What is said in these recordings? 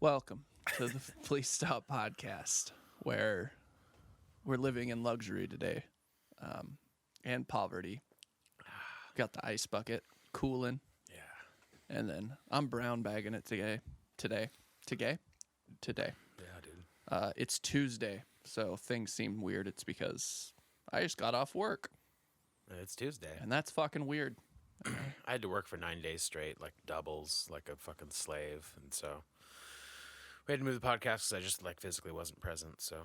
Welcome to the Please Stop podcast, where we're living in luxury today, and poverty. Got the ice bucket cooling, and then I'm brown bagging it today. Today. Yeah, dude. It's Tuesday, so things seem weird. It's because I just got off work, It's Tuesday. and that's fucking weird. I had to work for 9 days straight, like doubles, like a fucking slave. And so we had to move the podcast because I just like physically wasn't present. So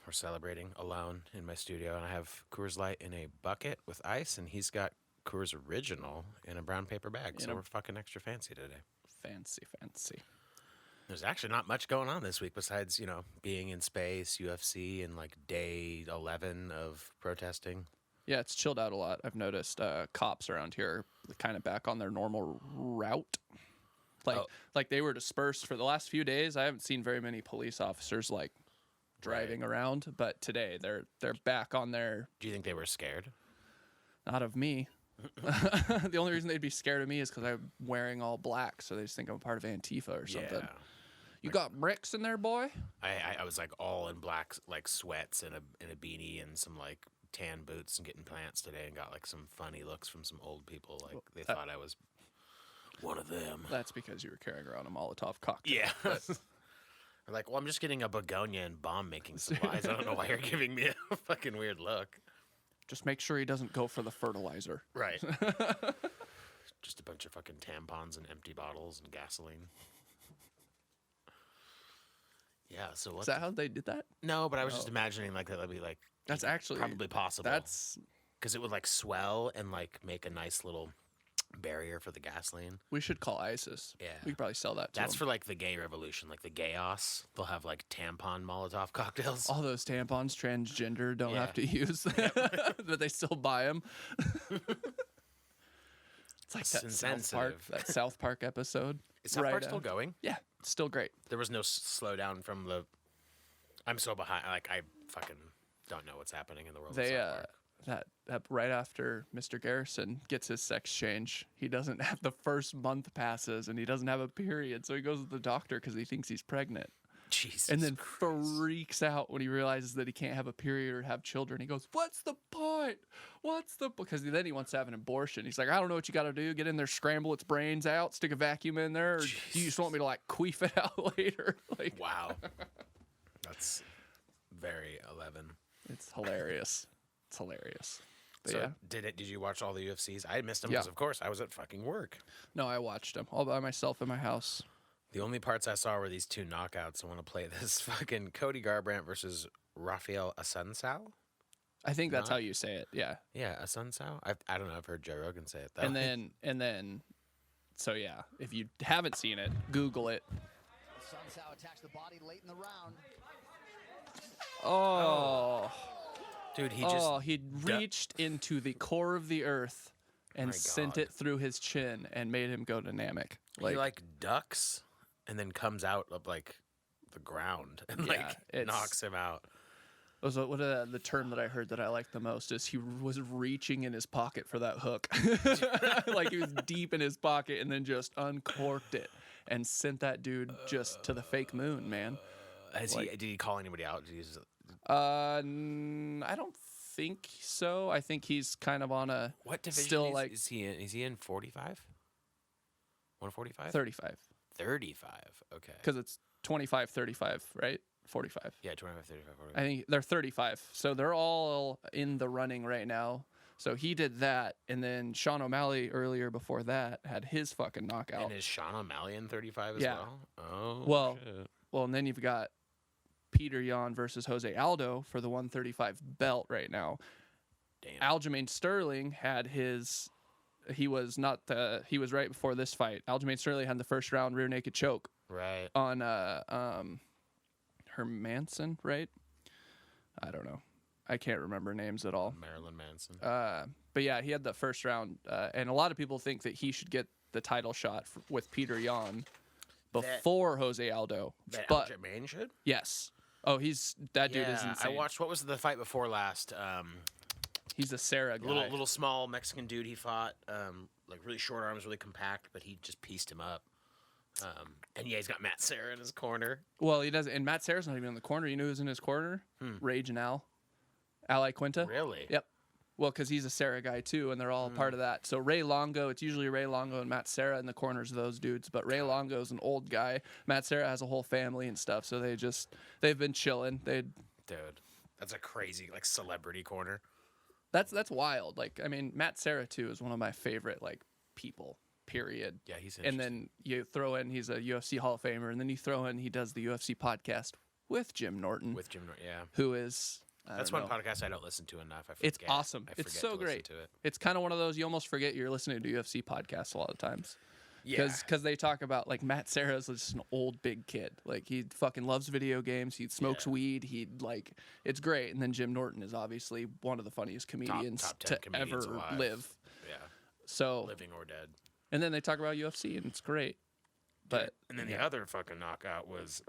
we're celebrating alone in my studio. And I have Coors Light in a bucket with ice, and he's got Coors Original in a brown paper bag. So we're fucking extra fancy today. Fancy. There's actually not much going on this week besides, being in space, UFC, and like day 11 of protesting. Yeah, it's chilled out a lot. I've noticed cops around here are kind of back on their normal route. Like they were dispersed for the last few days. I haven't seen very many police officers like driving around, but today they're back on their. Do you think they were scared? Not of me. The only reason they'd be scared of me is because I'm wearing all black, so they just think I'm part of Antifa or something. Yeah. You got bricks in there, boy? I was like all in black, like sweats and a beanie and some like tan boots and getting plants today, and got like some funny looks from some old people. Like they thought I was one of them. That's because you were carrying around a Molotov cocktail. Yeah. They're like, well, I'm just getting a begonia and bomb making supplies. I don't know why you're giving me a fucking weird look. Just make sure he doesn't go for the fertilizer. Right. Just a bunch of fucking tampons and empty bottles and gasoline. Yeah, so what? Is that how they did that? No, but I was just imagining like that'd be like That's actually probably possible. That's because it would like swell and like make a nice little barrier for the gasoline. We should call ISIS. Yeah. We could probably sell that to That's them. for like the gay revolution, like the gayos. They'll have like tampon Molotov cocktails. All those tampons transgender don't Yeah. have to use, but they still buy them. It's like that South Park episode. Is South Park still going? Yeah, it's still great. There was no slowdown from the. I'm so behind. Like I fucking don't know what's happening in the world. They of South Park. that right after Mr. Garrison gets his sex change, he doesn't have the first month passes and he doesn't have a period, so he goes to the doctor because he thinks he's pregnant. Jesus And then Christ. freaks out when he realizes that he can't have a period or have children. He goes, "What's the point? Because then he wants to have an abortion. He's like, I don't know what you got to do. Get in there, scramble its brains out, stick a vacuum in there, or do you just want me to like queef it out later?" Like, Wow. That's very 11. it's hilarious. It's hilarious. But So yeah, did you watch all the UFCs? I missed them Yeah. because of course I was at fucking work. no, I watched them all by myself in my house. The only parts I saw were these two knockouts. I want to play this fucking Cody Garbrandt versus Rafael Assunção. I think that's how you say it. Yeah. Yeah, Assunção. I don't know. I've heard Joe Rogan say it. Though. And then, so yeah, if you haven't seen it, Google it. Assunção attacks the body late in the round. Oh, dude, he reached into the core of the earth and My sent God. it through his chin and made him go to Namek. he like ducks and then comes out of like the ground and it's- knocks him out. The term that I heard that I liked the most is he was reaching in his pocket for that hook. Like he was deep in his pocket and then just uncorked it and sent that dude just to the fake moon, man. Did he call anybody out? Did he just, I don't think so. I think he's kind of on a what division still like is he in? Is he in 45? 145? 35 35. Okay. because it's 25, 35, right? 45. Yeah, 25, 35, 45. I think they're 35. So they're all in the running right now. So he did that, and then Sean O'Malley earlier before that had his fucking knockout. And is Sean O'Malley in 35 as Yeah. well? Oh, Well, shit. Well, and then you've got Peter Yan versus Jose Aldo for the 135 belt right now. Damn. Aljamain Sterling had his. He was right before this fight. Aljamain Sterling had the first round rear naked choke Right. on Hermanson, right? I don't know. I can't remember names at all. Marilyn Manson. But yeah, he had the first round, and a lot of people think that he should get the title shot with Peter Yan before Jose Aldo. that But Aljamain should? yes, dude is insane. I watched, what was the fight before last? He's a Sarah guy. Little small Mexican dude he fought. Like really short arms, really compact, but he just pieced him up. And yeah, he's got Matt Serra in his corner. Well, he doesn't. And Matt Serra's not even in the corner. You know who's in his corner? Rage and Ali Quinta. Really? Yep. Well, because he's a Serra guy too, and they're all part of that. So Ray Longo, it's usually Ray Longo and Matt Serra in the corners of those dudes. But Ray Longo's an old guy. Matt Serra has a whole family and stuff, so they've been chilling. Dude, that's a crazy like celebrity corner. That's wild. Like, I mean, Matt Serra too is one of my favorite like people. Period. Yeah, he's and then you throw in he's a UFC Hall of Famer, and then you throw in he does the UFC podcast with Jim Norton. Yeah. Who is That's one podcast I don't listen to enough. I forget. It's awesome. I It's forget so to listen great. to it. It's kind of one of those you almost forget you're listening to UFC podcasts a lot of times. Yeah. Because they talk about like Matt Serra's just an old big kid. Like he fucking loves video games. He smokes weed. It's great. And then Jim Norton is obviously one of the funniest comedians top 10 to comedians ever alive. live. Yeah. So Living or dead. and then they talk about UFC and it's great. But And then the other fucking knockout was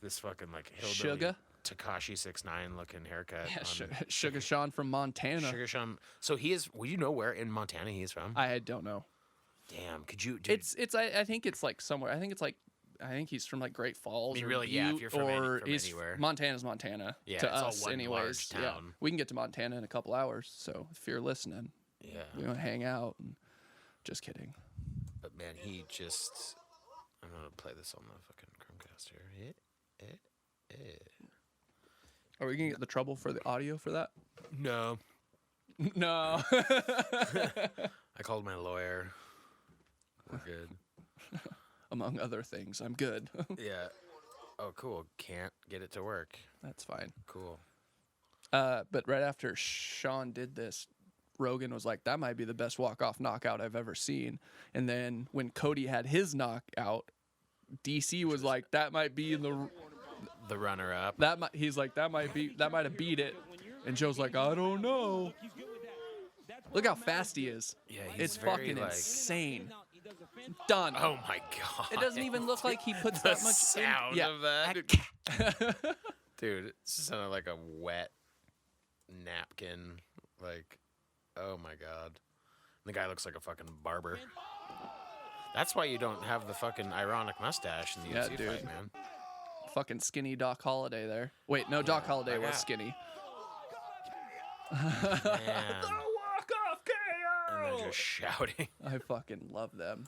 this fucking like hillbilly Suga? Takashi 6ix9ine looking haircut. Yeah, Sugar Sean from Montana. Sugar Sean. So he is. Will you know where in Montana he is from? I don't know. Damn. Could you? Dude, I think it's like somewhere. I think he's from like Great Falls. I mean, or really, yeah, if Butte, you're from or from he's anywhere. Montana's Montana. Yeah, to it's all us, one anyways. large Yeah, town. we can get to Montana in a couple hours. So if you're listening, Yeah. we want to hang out. And, just kidding. But man, he just. I'm gonna play this on the fucking Chromecast here. Are we gonna get the trouble for the audio for that? No. No. I called my lawyer. We're good. Among other things, I'm good. Yeah. Oh, cool. Can't get it to work. That's fine. Cool. But right after Sean did this, Rogan was like, that might be the best walk-off knockout I've ever seen. And then when Cody had his knockout, DC was like, that might be in The runner-up. he's like, that might have beat it. And Joe's like, I don't know. Look how fast he is. Yeah, he's It's very, fucking like- insane. Done. Oh my god. It doesn't even look like he puts the that much sound in. Yeah. of that. Dude, it sounded like a wet napkin. Like, oh my god. The guy looks like a fucking barber. That's why you don't have the fucking ironic mustache in the Yeah, UFC dude. fight, man. Fucking skinny Doc Holliday there. Wait, no, Doc Holliday was got- skinny. Man. Walk off And they're just shouting. I fucking love them.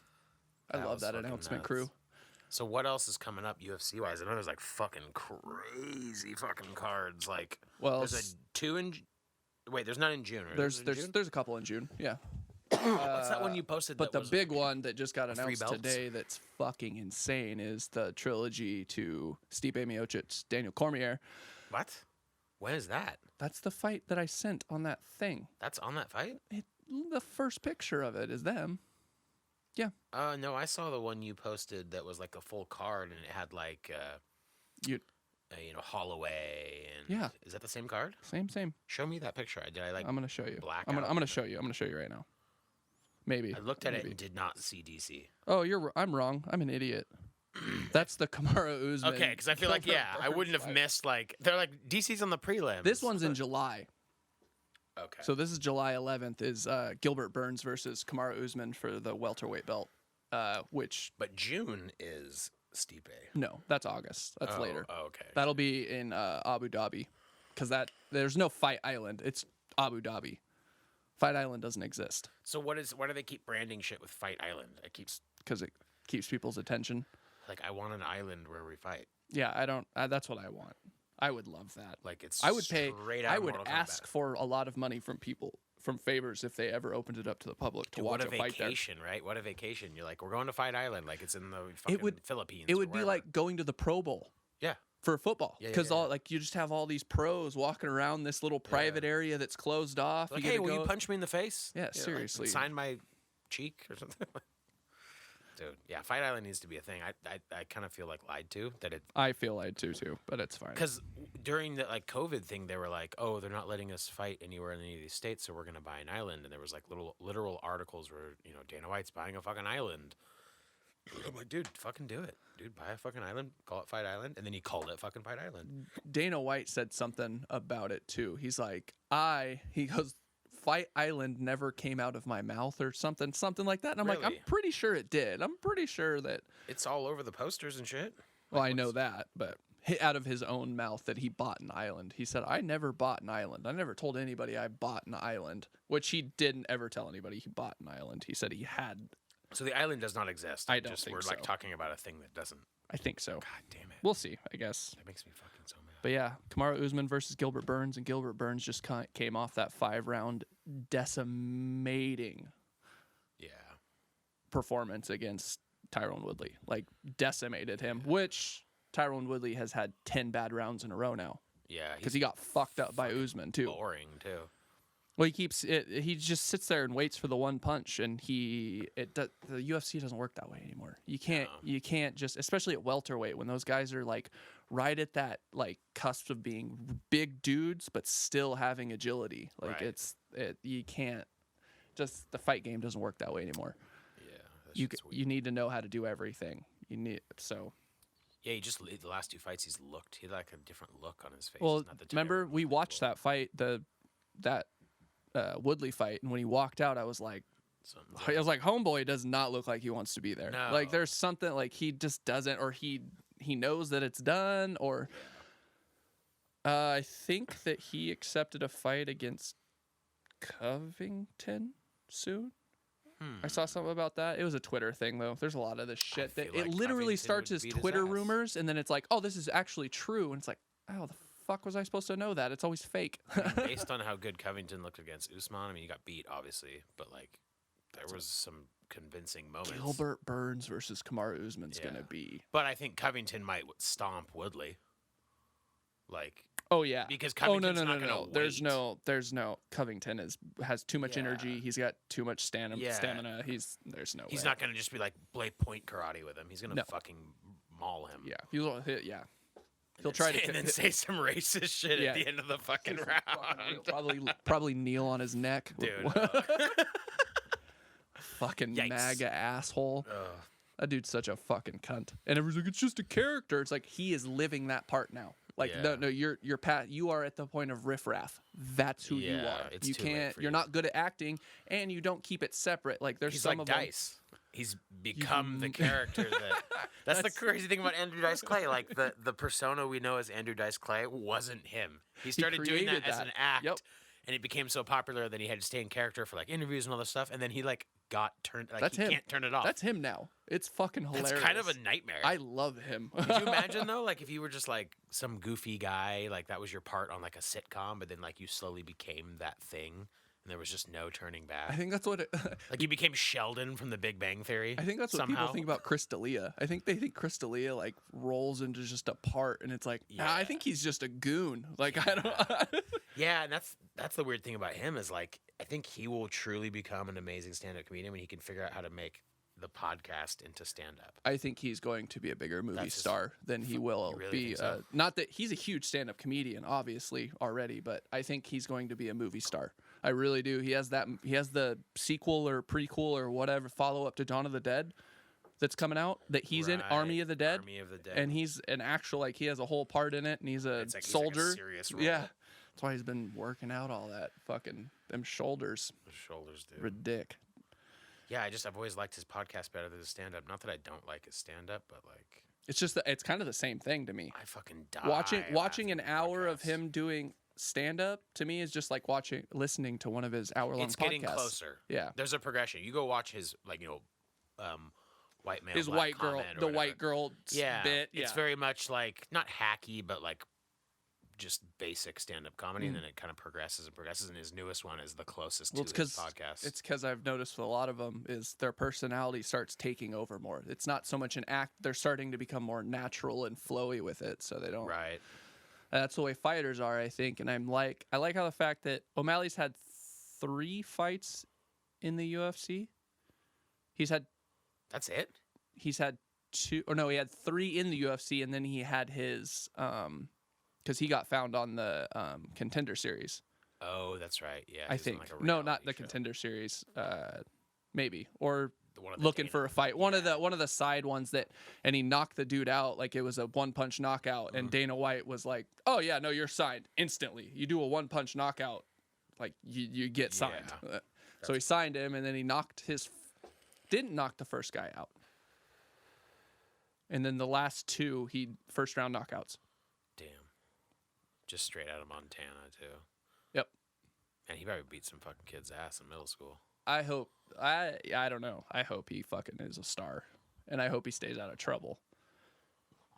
I That love was that fucking announcement nuts. crew. So what else is coming up UFC wise? I know there's like fucking crazy fucking cards. Like, Well, there's a 2 in. Wait, there's none in June, right? there's Is it in June? there's a couple in June. Yeah. What's that one you posted? But that the was big one that just got three announced belts? today that's fucking insane is the trilogy to Stipe Miocic, Daniel Cormier. What? When is that? That's the fight that I sent on that thing. That's on that fight? The first picture of it is them. Yeah. No, I saw the one you posted that was like a full card and it had like, You Holloway and Yeah. Is that the same card? same. Show me that picture. Did I like? I'm gonna show you. black I'm out? gonna show you. I'm gonna show you right now. Maybe. I looked at it Maybe. and did not see DC. Oh, I'm wrong. I'm an idiot. That's the Kamaru Usman. Okay, because I feel like I wouldn't have missed like they're like DC's on the prelims. This one's in July. Okay. So this is July 11th. Is Gilbert Burns versus Kamaru Usman for the welterweight belt? Which But June is Stipe. no, that's August. That's later. Oh, okay. That'll be in Abu Dhabi, because there's no Fight Island. It's Abu Dhabi. Fight Island doesn't exist So why do they keep branding shit with Fight Island? It keeps because it keeps people's attention. like I want an island where we fight. Yeah, I don't. That's what I want. I would love that. Like it's I would pay. straight out I would Mortal ask Kombat. for a lot of money from people, from favors, if they ever opened it up to the public to Dude, watch what a a fight there. vacation, right? What a vacation. You're like, we're going to Fight Island, like it's in the fucking Philippines. It or would be wherever. like going to the Pro Bowl Yeah. for football, Yeah, because yeah. like you just have all these pros walking around this little private area that's closed off. Like, you hey, gotta will go. you punch me in the face? Yeah, like, seriously. sign my cheek or something. Dude, yeah, Fight Island needs to be a thing. I kind of feel like lied to that it I feel I do too, but it's fine. because during the like COVID thing, they were like, oh, they're not letting us fight anywhere in any of these states, so we're gonna buy an island. And there was like literal articles where Dana White's buying a fucking island. I'm like, dude, fucking do it, dude. Buy a fucking island, call it Fight Island, and then he called it fucking Fight Island. Dana White said something about it too. He's like, he goes, Fight Island never came out of my mouth or something like that. And I'm like, I'm Really? pretty sure it did. I'm pretty sure that. It's all over the posters and shit. Well, I know that, but out of his own mouth that he bought an island. He said, I never bought an island. I never told anybody I bought an island, which he didn't ever tell anybody he bought an island. He said he had. So the island does not exist. I don't just, think we're so. like talking about a thing that doesn't. I think so. God damn it. We'll see, I guess. That makes me fucking so mad. But yeah, Kamaru Usman versus Gilbert Burns, and Gilbert Burns just came off that 5-round decimating Yeah. performance against Tyrone Woodley. Like, decimated him, which Tyrone Woodley has had 10 bad rounds in a row now. Yeah. Because he got fucked up by Usman, too. boring, too. Well, he just sits there and waits for the one punch, and the UFC doesn't work that way anymore. You can't just, especially at welterweight, when those guys are like right at that like cusp of being big dudes but still having agility. Like Right. you can't, just the fight game doesn't work that way anymore. Yeah. That You shit's weird. you need to know how to do everything. Yeah, he just the last 2 fights he had like a different look on his face. Well, Not the remember terrible we look. watched that fight, that Woodley fight, and when he walked out, I was like, homeboy does not look like he wants to be there. No. Like there's something like he just doesn't, or he knows that it's done, or I think that he accepted a fight against Covington soon. I saw something about that. It was a Twitter thing though. There's a lot of this shit that feel it like literally Covington starts would as beat his Twitter ass. rumors, and then it's like, oh, this is actually true, and it's like, oh, the fuck was I supposed to know that? It's always fake. Based on how good Covington looked against Usman, I mean, he got beat, obviously, but like, there was some convincing moments. Gilbert Burns versus Kamaru Usman's Yeah. gonna be. But I think Covington might stomp Woodley. Like, Oh yeah, because no, Covington's not gonna There's wait. there's no. Covington has too much Yeah. energy. He's got too much stamina. Yeah. There's no. He's way. not gonna just be like play point karate with him. He's gonna No. fucking maul him. Yeah, he'll hit. Yeah, he'll And try say, to and then say some racist shit Yeah. at the end of the fucking round. probably kneel on his neck. Dude. Fucking Yikes. MAGA asshole. Ugh. That dude's such a fucking cunt. And everyone's like, it's just a character. It's like he is living that part now. Like Yeah. no, you're you are at the point of riffraff. That's who you Yeah, are. it's You too late can't. for You're you. not good at acting, and you don't keep it separate. Like there's He's some like of them. Dice. He's become the character that. That's the crazy thing about Andrew Dice Clay. Like the persona we know as Andrew Dice Clay wasn't him. He started doing that created as that. an act, Yep. and it became so popular that he had to stay in character for like interviews and all this stuff. And then he like got turned. Like That's he him. can't turn it off. That's him now. It's fucking hilarious. That's kind of a nightmare. I love him. Could you imagine though, like if you were just like some goofy guy, like that was your part on like a sitcom, but then like you slowly became that thing, and there was just no turning back. I think that's what. Like you became Sheldon from The Big Bang Theory. I think that's what somehow. people think about Chris D'Elia. I think they think Chris D'Elia like rolls into just a part, and it's like, nah, I Yeah. think he's just a goon. Like I don't. Yeah, and that's the weird thing about him is like I think he will truly become an amazing stand-up comedian when he can figure out how to make the podcast into stand-up. I think he's going to be a bigger movie That's just- star than he will You really be. think so? Not that he's a huge stand-up comedian, obviously already, but I think he's going to be a movie star. I really do. He has that. He has the sequel or prequel or whatever follow-up to Dawn of the Dead that's coming out that he's in, Right, Army of the Dead. Army of the Dead. And he's an actual like he has a whole part in it, and he's a It's like he's like a soldier. serious role. Yeah, that's why he's been working out all that fucking them shoulders. The shoulders, dude. Ridic. Yeah, I've always liked his podcast better than his stand-up. Not that I don't like his stand-up, but like It's just that it's kind of the same thing to me. I fucking die Watching an laughing at hour of podcasts. him doing stand up to me is just like listening to one of his hour long podcasts. It's getting closer. Yeah. There's a progression. You go watch his like white male. His black white girl, comment or the whatever. white girl Yeah, bit. it's very much like not hacky, but like just basic stand-up comedy, and then it kind of progresses and progresses. And his newest one is the closest Well, to his podcast. it's because I've noticed with a lot of them is their personality starts taking over more. It's not so much an act; they're starting to become more natural and flowy with it, so they don't. right. That's the way fighters are, I think. And I like how the fact that O'Malley's had 3 fights in the UFC. That's it. He's had 2, or no, he had 3 in the UFC, and then he had his because he got found on the Contender Series. Oh, that's right. Yeah, I he's on, think like, a no, not reality the show. Contender Series. Maybe or The one of the looking Dana- for a fight. One of the side ones that, and he knocked the dude out like it was a 1-punch knockout. And Dana White was like, "Oh yeah, no, you're signed instantly. You do a 1-punch knockout, like you get signed. Yeah. So he signed him, and then he didn't knock the first guy out. And then the last two, first round knockouts. Damn. Just straight out of Montana, too. Yep. And he probably beat some fucking kid's ass in middle school. I don't know. I hope he fucking is a star, and I hope he stays out of trouble.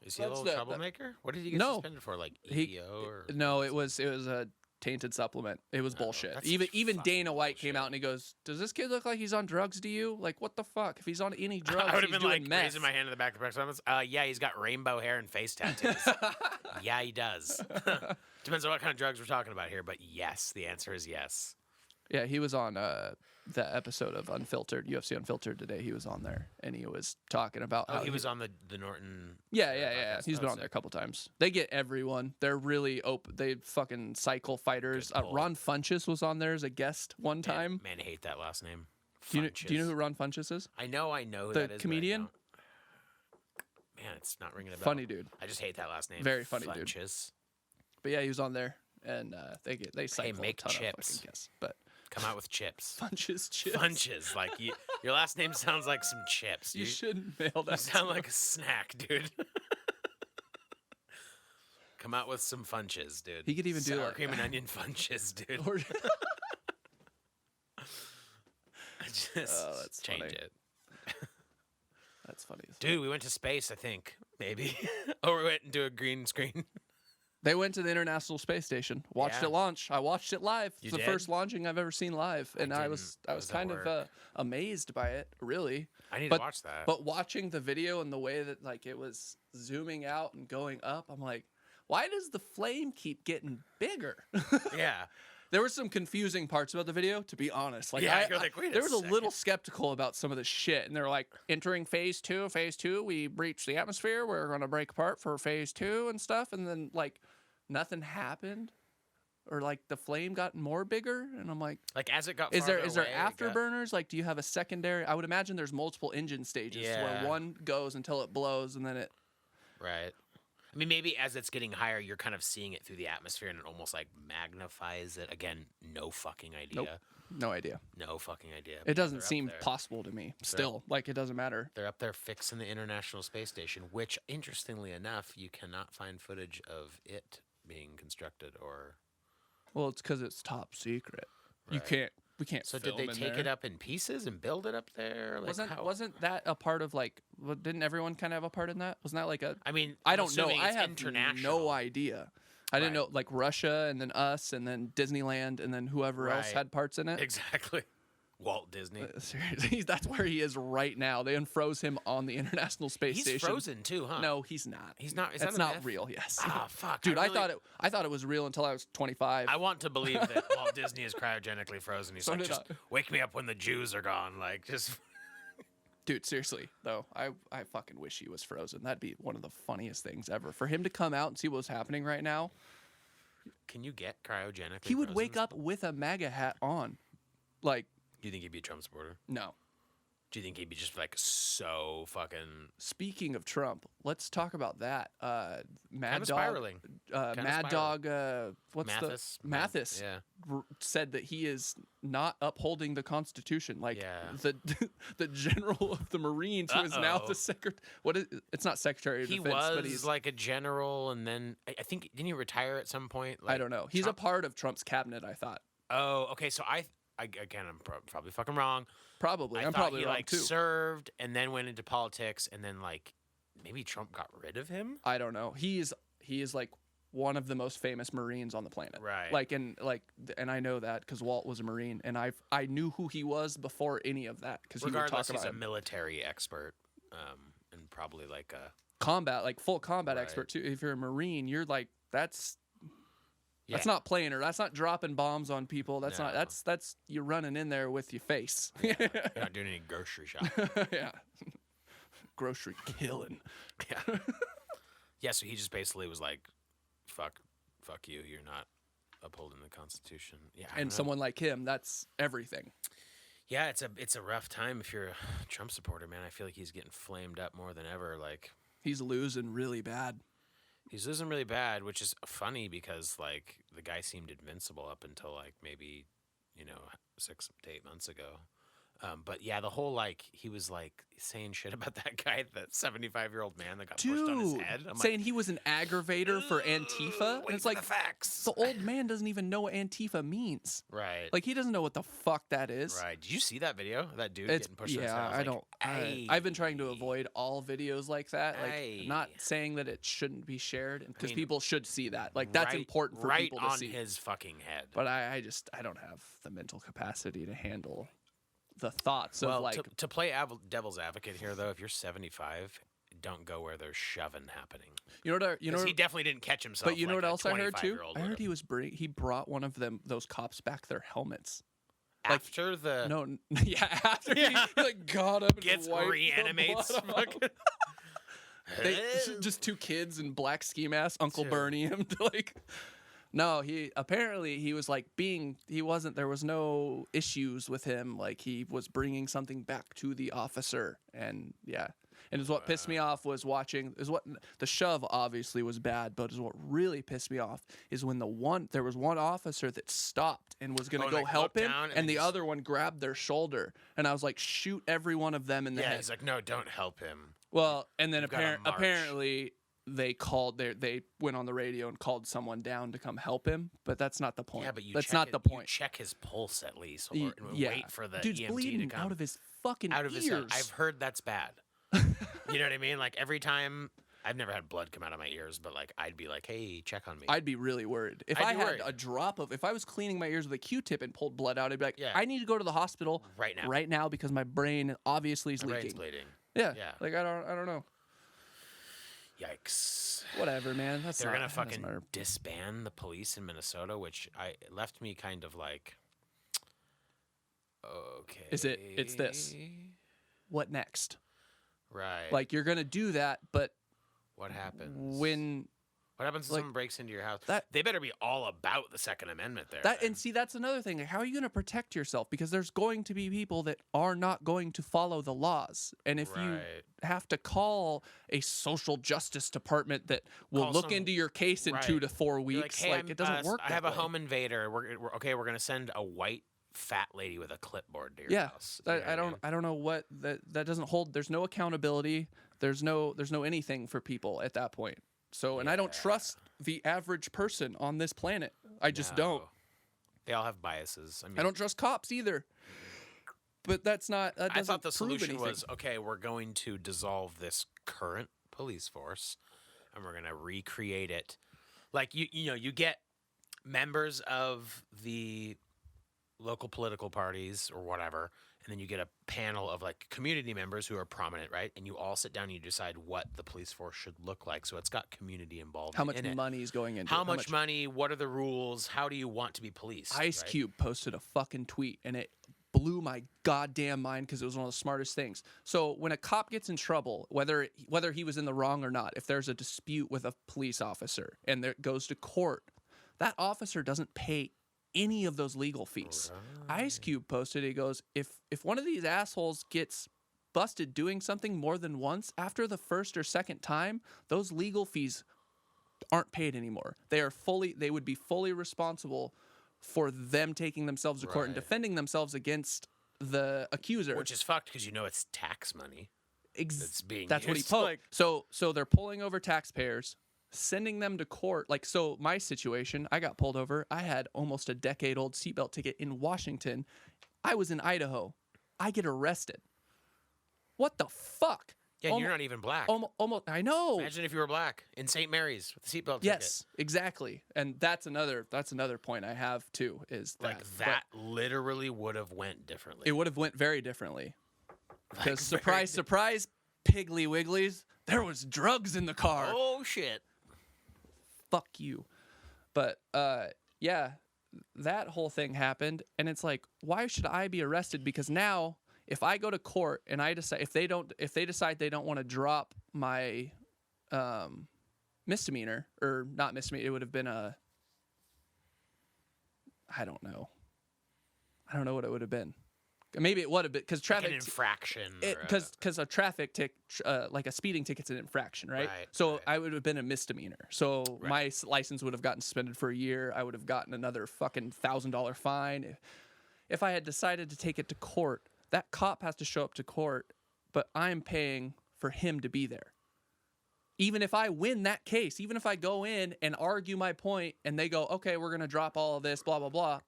Is he a little troublemaker? What did he get suspended for? Like EPO or? No, it was a tainted supplement. It was bullshit. Even Dana White came out and he goes, "Does this kid look like he's on drugs to you? Like, what the fuck? If he's on any drugs, I would have he's been doing like meth." raising my hand in the back of the press conference. Yeah, he's got rainbow hair and face tattoos. Yeah, he does. Depends on what kind of drugs we're talking about here, but yes, the answer is yes. Yeah, he was on the episode of UFC Unfiltered today. He was on there, and he was talking about how he was on the Norton. Yeah. He's been on there a couple times. They get everyone. They're really open. They fucking cycle fighters. Ron Funches was on there as a guest one time. Man, I hate that last name. Do you know who Ron Funches is? I know who the that is. Comedian. Man, it's not ringing a bell. Funny dude. I just hate that last name. Very funny dude. Funches. But yeah, he was on there, and they cycle make a ton chips. of fucking guests. But come out with chips. Funches chips. Funches. Like your last name sounds like some chips. You shouldn't mail that. You sound like a snack, dude. Come out with some funches, dude. He could even do sour cream and onion funches, dude. Or just change funny. it. That's funny. Dude, we went to space, I think. Maybe. Or we went into a green screen. They went to the International Space Station. Watched it launch. I watched it live. It's the first launching I've ever seen live, and I was kind of amazed by it. Really, I need to watch that. But watching the video and the way that like it was zooming out and going up, I'm like, why does the flame keep getting bigger? Yeah. There were some confusing parts about the video, to be honest. Like, yeah, you're like, wait there was a little skeptical about some of the shit, and they're like, entering phase two, we breached the atmosphere, we're going to break apart for phase 2 and stuff, and then, like, nothing happened, or, like, the flame got more bigger, and I'm like... Like, as it got is there afterburners? Like, do you have a secondary... I would imagine there's multiple engine stages where one goes until it blows, and then it... Right. I mean, maybe as it's getting higher, you're kind of seeing it through the atmosphere, and it almost like magnifies it. Again, no fucking idea. Nope. No idea. No fucking idea. It doesn't seem possible to me. Still, like, it doesn't matter. They're up there fixing the International Space Station, which, interestingly enough, you cannot find footage of it being constructed or... Well, it's because it's top secret. Right. We can't. So film did they take it up in pieces and build it up there? Like wasn't that a part of like? Didn't everyone kind of have a part in that? Wasn't that like a? I mean, I don't know. I have international. no idea. I didn't know like Russia and then us and then Disneyland and then whoever else had parts in it. Exactly. Walt Disney. Seriously, that's where he is right now. They unfroze him on the International Space Station. He's frozen too, huh? No, he's not. He's not. Is that's that not real. Yes. Ah, fuck, dude. I thought it was real until I was 25. I want to believe that Walt Disney is cryogenically frozen. He's like, just wake me up when the Jews are gone. Like, just. Dude, seriously though, I fucking wish he was frozen. That'd be one of the funniest things ever. For him to come out and see what's happening right now. Can you get cryogenically? He would wake up with a MAGA hat on, like. Do you think he'd be a Trump supporter? No. Do you think he'd be just like so fucking? Speaking of Trump, let's talk about that. Mad Dog. Spiraling. Mad Dog. What's Mathis? Mathis? Yeah. Said that he is not upholding the Constitution. Like yeah. the general of the Marines, who is now the secretary. It's not Secretary of Defense, but he's like a general, and then I think didn't he retire at some point? Like, I don't know. He's a part of Trump's cabinet. I thought. Oh, okay. So again, I'm probably fucking wrong. Probably. I'm thought probably he wrong like too. served and then went into politics, and then like maybe Trump got rid of him. I don't know. He is like one of the most famous Marines on the planet. Right. And I know that because Walt was a Marine, and I knew who he was before any of that because he would talk about he's a him. military expert, and probably like a combat, like full combat expert too. If you're a Marine, you're like that's not playing or that's not dropping bombs on people. That's not that's you're running in there with your face. You're not doing any grocery shopping. Yeah. Grocery killing. Yeah. Yeah, so he just basically was like, fuck you, you're not upholding the Constitution. Yeah. And someone like him, that's everything. Yeah, it's a rough time if you're a Trump supporter, man. I feel like he's getting flamed up more than ever. Like he's losing really bad. He's losing really bad, which is funny because like the guy seemed invincible up until like maybe 6 to 8 months ago. But yeah, the whole like he was like saying shit about that guy, that 75-year-old man that got pushed on his Dude, head. I'm saying like, he was an aggravator for Antifa. And wait it's for like, the facts. the old man doesn't even know what Antifa means. Right. Like, he doesn't know what the fuck that is. Right. Did you see that video? Of that dude It's, getting pushed on his head? yeah, was I like, don't. "Ay." I've been trying to avoid all videos like that. Like, Ay. not saying that it shouldn't be shared because mean, people should see that. Like, that's Right- important for right people to on see. his fucking head. But I don't have the mental capacity to handle the thoughts Well, of like. to play devil's advocate here, though, if you're 75, don't go where there's shoving happening. You know what? You know. He definitely didn't catch himself. But you know like what a else I heard too? 25-year-old I heard would've. he brought one of those cops back their helmets. After the No, yeah, after Yeah. he like got up and gets wiped the reanimates. blood off. fucking- They, just two kids in black ski masks, Uncle Dude. Bernie him to like. No, he was like he wasn't. There was no issues with him. Like he was bringing something back to the officer, and yeah. And what pissed me off was watching is what the shove obviously was bad, but is what really pissed me off is when there was one officer that stopped and was gonna go like, help looked him, down and and the he's- other one grabbed their shoulder, and I was like, shoot every one of them in the Yeah, head. he's like, no, don't help him. Well, and then You've gotta march. apparently they went on the radio and called someone down to come help him, but that's not the point. Yeah, but you that's check not it- the you point. check his pulse at least, Y- or yeah. wait for the Dude's EMT bleeding to come out of his fucking out of his ears. head. I've heard that's bad. You know what I mean? Like every time, I've never had blood come out of my ears, but like I'd be like, hey, check on me. I'd be really worried if I'd I be had worried. a drop of. If I was cleaning my ears with a Q-tip and pulled blood out, I'd be like, Yeah. I need to go to the hospital right now. because my brain obviously is My brain's leaking. bleeding. Yeah, Yeah. like I don't know. Yikes. Whatever, man. That's They're not, gonna that doesn't fucking matter. disband the police in Minnesota, which left me kind of like, okay. It's this. What next? Right. Like you're gonna do that, but what happens when What happens if like, someone breaks into your house? that- They better be all about the Second Amendment there. that then. and see that's another thing. Like, how are you gonna protect yourself? Because there's going to be people that are not going to follow the laws, and if you Right. have to call a social justice department that will Call look some- into your case in right. 2 to 4 You're weeks, hey, like it doesn't work. I that have a way. home invader. We're gonna send a white fat lady with a clipboard to your Yeah, house. You know what mean? I don't know what that doesn't hold. There's no accountability. There's no anything for people at that point. So, and I don't trust the average person on this planet. I just don't. No. They all have biases. I mean, I don't trust cops either. But that's not. That I doesn't thought the prove solution anything. was okay. We're going to dissolve this current police force, and we're going to recreate it. Like you get members of the local political parties or whatever, and then you get a panel of like community members who are prominent, right? And you all sit down and you decide what the police force should look like. So it's got community involved. How much in it. money is going into How it? much money? What are the rules? How do you want to be policed? Ice right? Cube posted a fucking tweet and it blew my goddamn mind because it was one of the smartest things. So when a cop gets in trouble, whether he was in the wrong or not, if there's a dispute with a police officer and it goes to court, that officer doesn't pay any of those legal fees. Ice Cube posted, he goes, if one of these assholes gets busted doing something more than once, after the first or second time, those legal fees aren't paid anymore. They would be fully responsible for them taking themselves to court and Right. defending themselves against the accuser. Which is fucked because it's tax money. that's being That's what he used, posted. like- So they're pulling over taxpayers, sending them to court. Like, so my situation, I got pulled over. I had almost a decade-old seatbelt ticket in Washington. I was in Idaho. I get arrested. What the fuck? Yeah, and you're not even black. Almost. I know. Imagine if you were black in St. Mary's with the seatbelt Yes, exactly. And that's another point I have too. Is ticket. Like but that literally would have went differently. it would have went very differently. Like, Because very surprise, surprise, Piggly Wigglies, there was drugs in the car. Oh shit. Fuck you. But yeah, that whole thing happened, and it's like, why should I be arrested? Because now, if I go to court and I decide if they decide they don't want to drop my misdemeanor, or not misdemeanor, it would have been I don't know what it would have been. Maybe it would have been because Like traffic an infraction. because a traffic ticket, like a speeding ticket's an infraction, right? Right, so right. I would have been a misdemeanor. So Right. my license would have gotten suspended for a year. I would have gotten another fucking $1,000 fine. If I had decided to take it to court, that cop has to show up to court, but I'm paying for him to be there. Even if I win that case, even if I go in and argue my point and they go, okay, we're going to drop all of this, blah, blah, blah,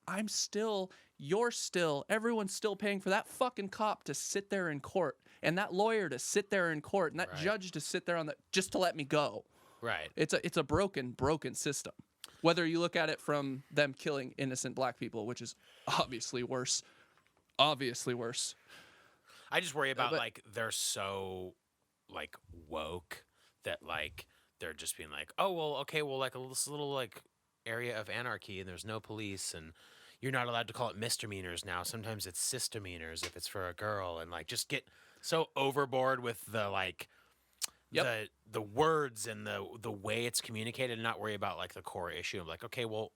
you're still, everyone's still paying for that fucking cop to sit there in court and that lawyer to sit there in court and that judge to sit there just to let me go. Right. It's a broken system. Whether you look at it from them killing innocent black people, which is obviously worse. Obviously worse. I just worry about, but- like, they're so, like, woke that, like, they're just being like, oh, well, okay, well, like, this little, like, area of anarchy and there's no police and you're not allowed to call it misdemeanors now. Sometimes it's misdemeanors if it's for a girl, and, like, just get so overboard with the, like, the words and the way it's communicated and not worry about, like, the core issue of, like, okay, well,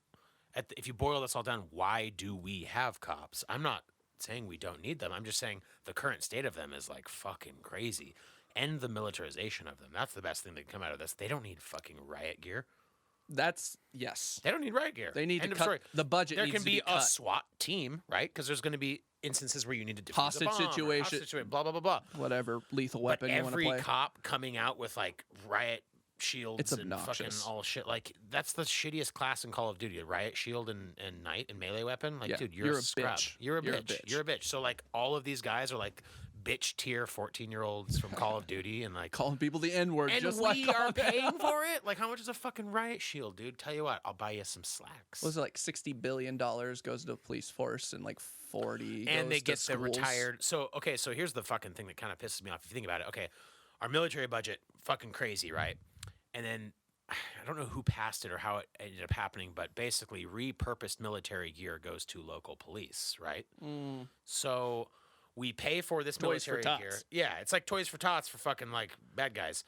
if you boil this all down, why do we have cops? I'm not saying we don't need them. I'm just saying the current state of them is, like, fucking crazy. End the militarization of them. That's the best thing that can come out of this. They don't need fucking riot gear. Yes. They don't need riot gear. They need End to of cut story. the budget. There needs can to be cut. a SWAT team, right? Because there's going to be instances where you need to defuse Hostage a bomb, situation. blah blah blah blah. Whatever lethal But weapon you want to every play. cop coming out with, like, riot shields It's and fucking obnoxious. all shit, like, that's the shittiest class in Call of Duty. Riot shield and knight and melee weapon. Like, Yeah, dude, you're a a scrub. bitch. You're a You're a bitch. bitch. You're a bitch. So, like, all of these guys are, like, bitch tier 14-year-olds from Call of Duty, and, like, Calling people the N-word, and just we like are all that. paying for it. Like, how much is a fucking riot shield, dude? Tell you what, I'll buy you some slacks. Was it like $60 billion goes to the police force and like 40 And goes they to get the schools? retired. So, okay, so here's the fucking thing that kind of pisses me off if you think about it. Okay, our military budget, fucking crazy, right? And then I don't know who passed it or how it ended up happening, but basically repurposed military gear goes to local police, right? So we pay for this Toys for military gear. tots. Yeah, it's like Toys for Tots for fucking, like, bad guys.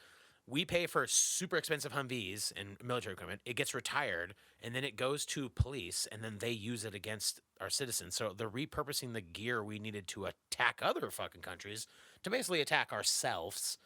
We pay for super expensive Humvees and military equipment. It gets retired, and then it goes to police, and then they use it against our citizens. So they're repurposing the gear we needed to attack other fucking countries to basically attack ourselves.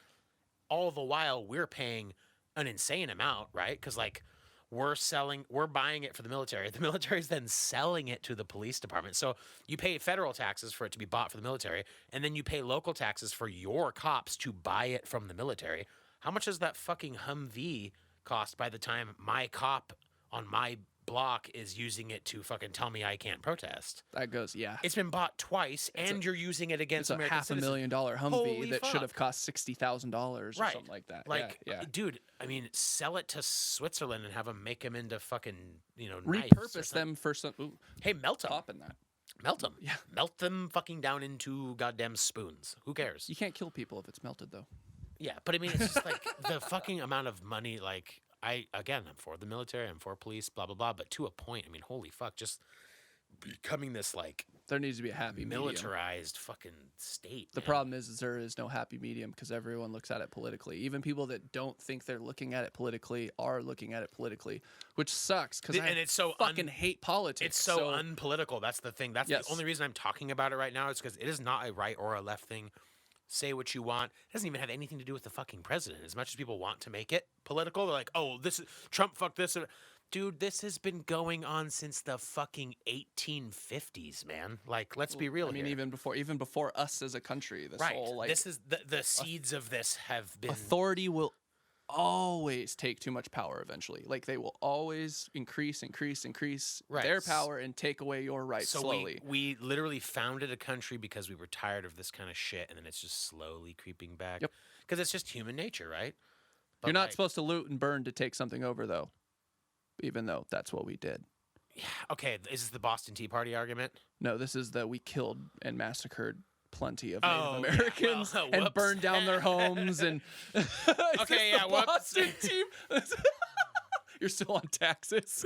All the while, we're paying an insane amount, right? Because, like, we're buying it for the military. The military's then selling it to the police department. So you pay federal taxes for it to be bought for the military, and then you pay local taxes for your cops to buy it from the military. How much does that fucking Humvee cost by the time my cop on my block is using it to fucking tell me I can't protest? That goes, yeah. It's been bought twice, and you're using it against It's a American citizens. $500,000 Humvee Holy that should fuck. have cost $60,000 or Right. something like that. Like, yeah. dude, I mean, sell it to Switzerland and have them make them into fucking, knives or Repurpose something. them for some. Ooh, Hey, melt them. popping that. Melt them. Yeah. Melt them fucking down into goddamn spoons. Who cares? You can't kill people if it's melted, though. Yeah, but I mean, it's just like the fucking amount of money. Like, I'm for the military, I'm for police, blah blah blah. But to a point, I mean, holy fuck, just becoming this, like, There needs to be a happy medium. militarized fucking state. The man. problem is there is no happy medium because everyone looks at it politically. Even people that don't think they're looking at it politically are looking at it politically, which sucks because And it's so fucking hate politics. It's so unpolitical. That's the thing. That's Yes. the only reason I'm talking about it right now is because it is not a right or a left thing. Say what you want. It doesn't even have anything to do with the fucking president. As much as people want to make it political, they're like, oh, this is Trump, fuck this. Dude, this has been going on since the fucking 1850s, man. Like, let's be real I mean, here. even before us as a country, this right. whole like This is the seeds of this have been authority will always take too much power eventually. Like they will always increase Right. their power and take away your rights So slowly. we literally founded a country because we were tired of this kind of shit, and then it's just slowly creeping back. Yep. Because it's just human nature, right? But, You're not like, supposed to loot and burn to take something over, though. Even though that's what we did. Okay, is this the Boston Tea Party argument? No, this is that we killed and massacred plenty of Oh, Native yeah, Americans well, and whoops. burned down their homes and Okay, yeah, whoops. Boston team. You're still on taxes.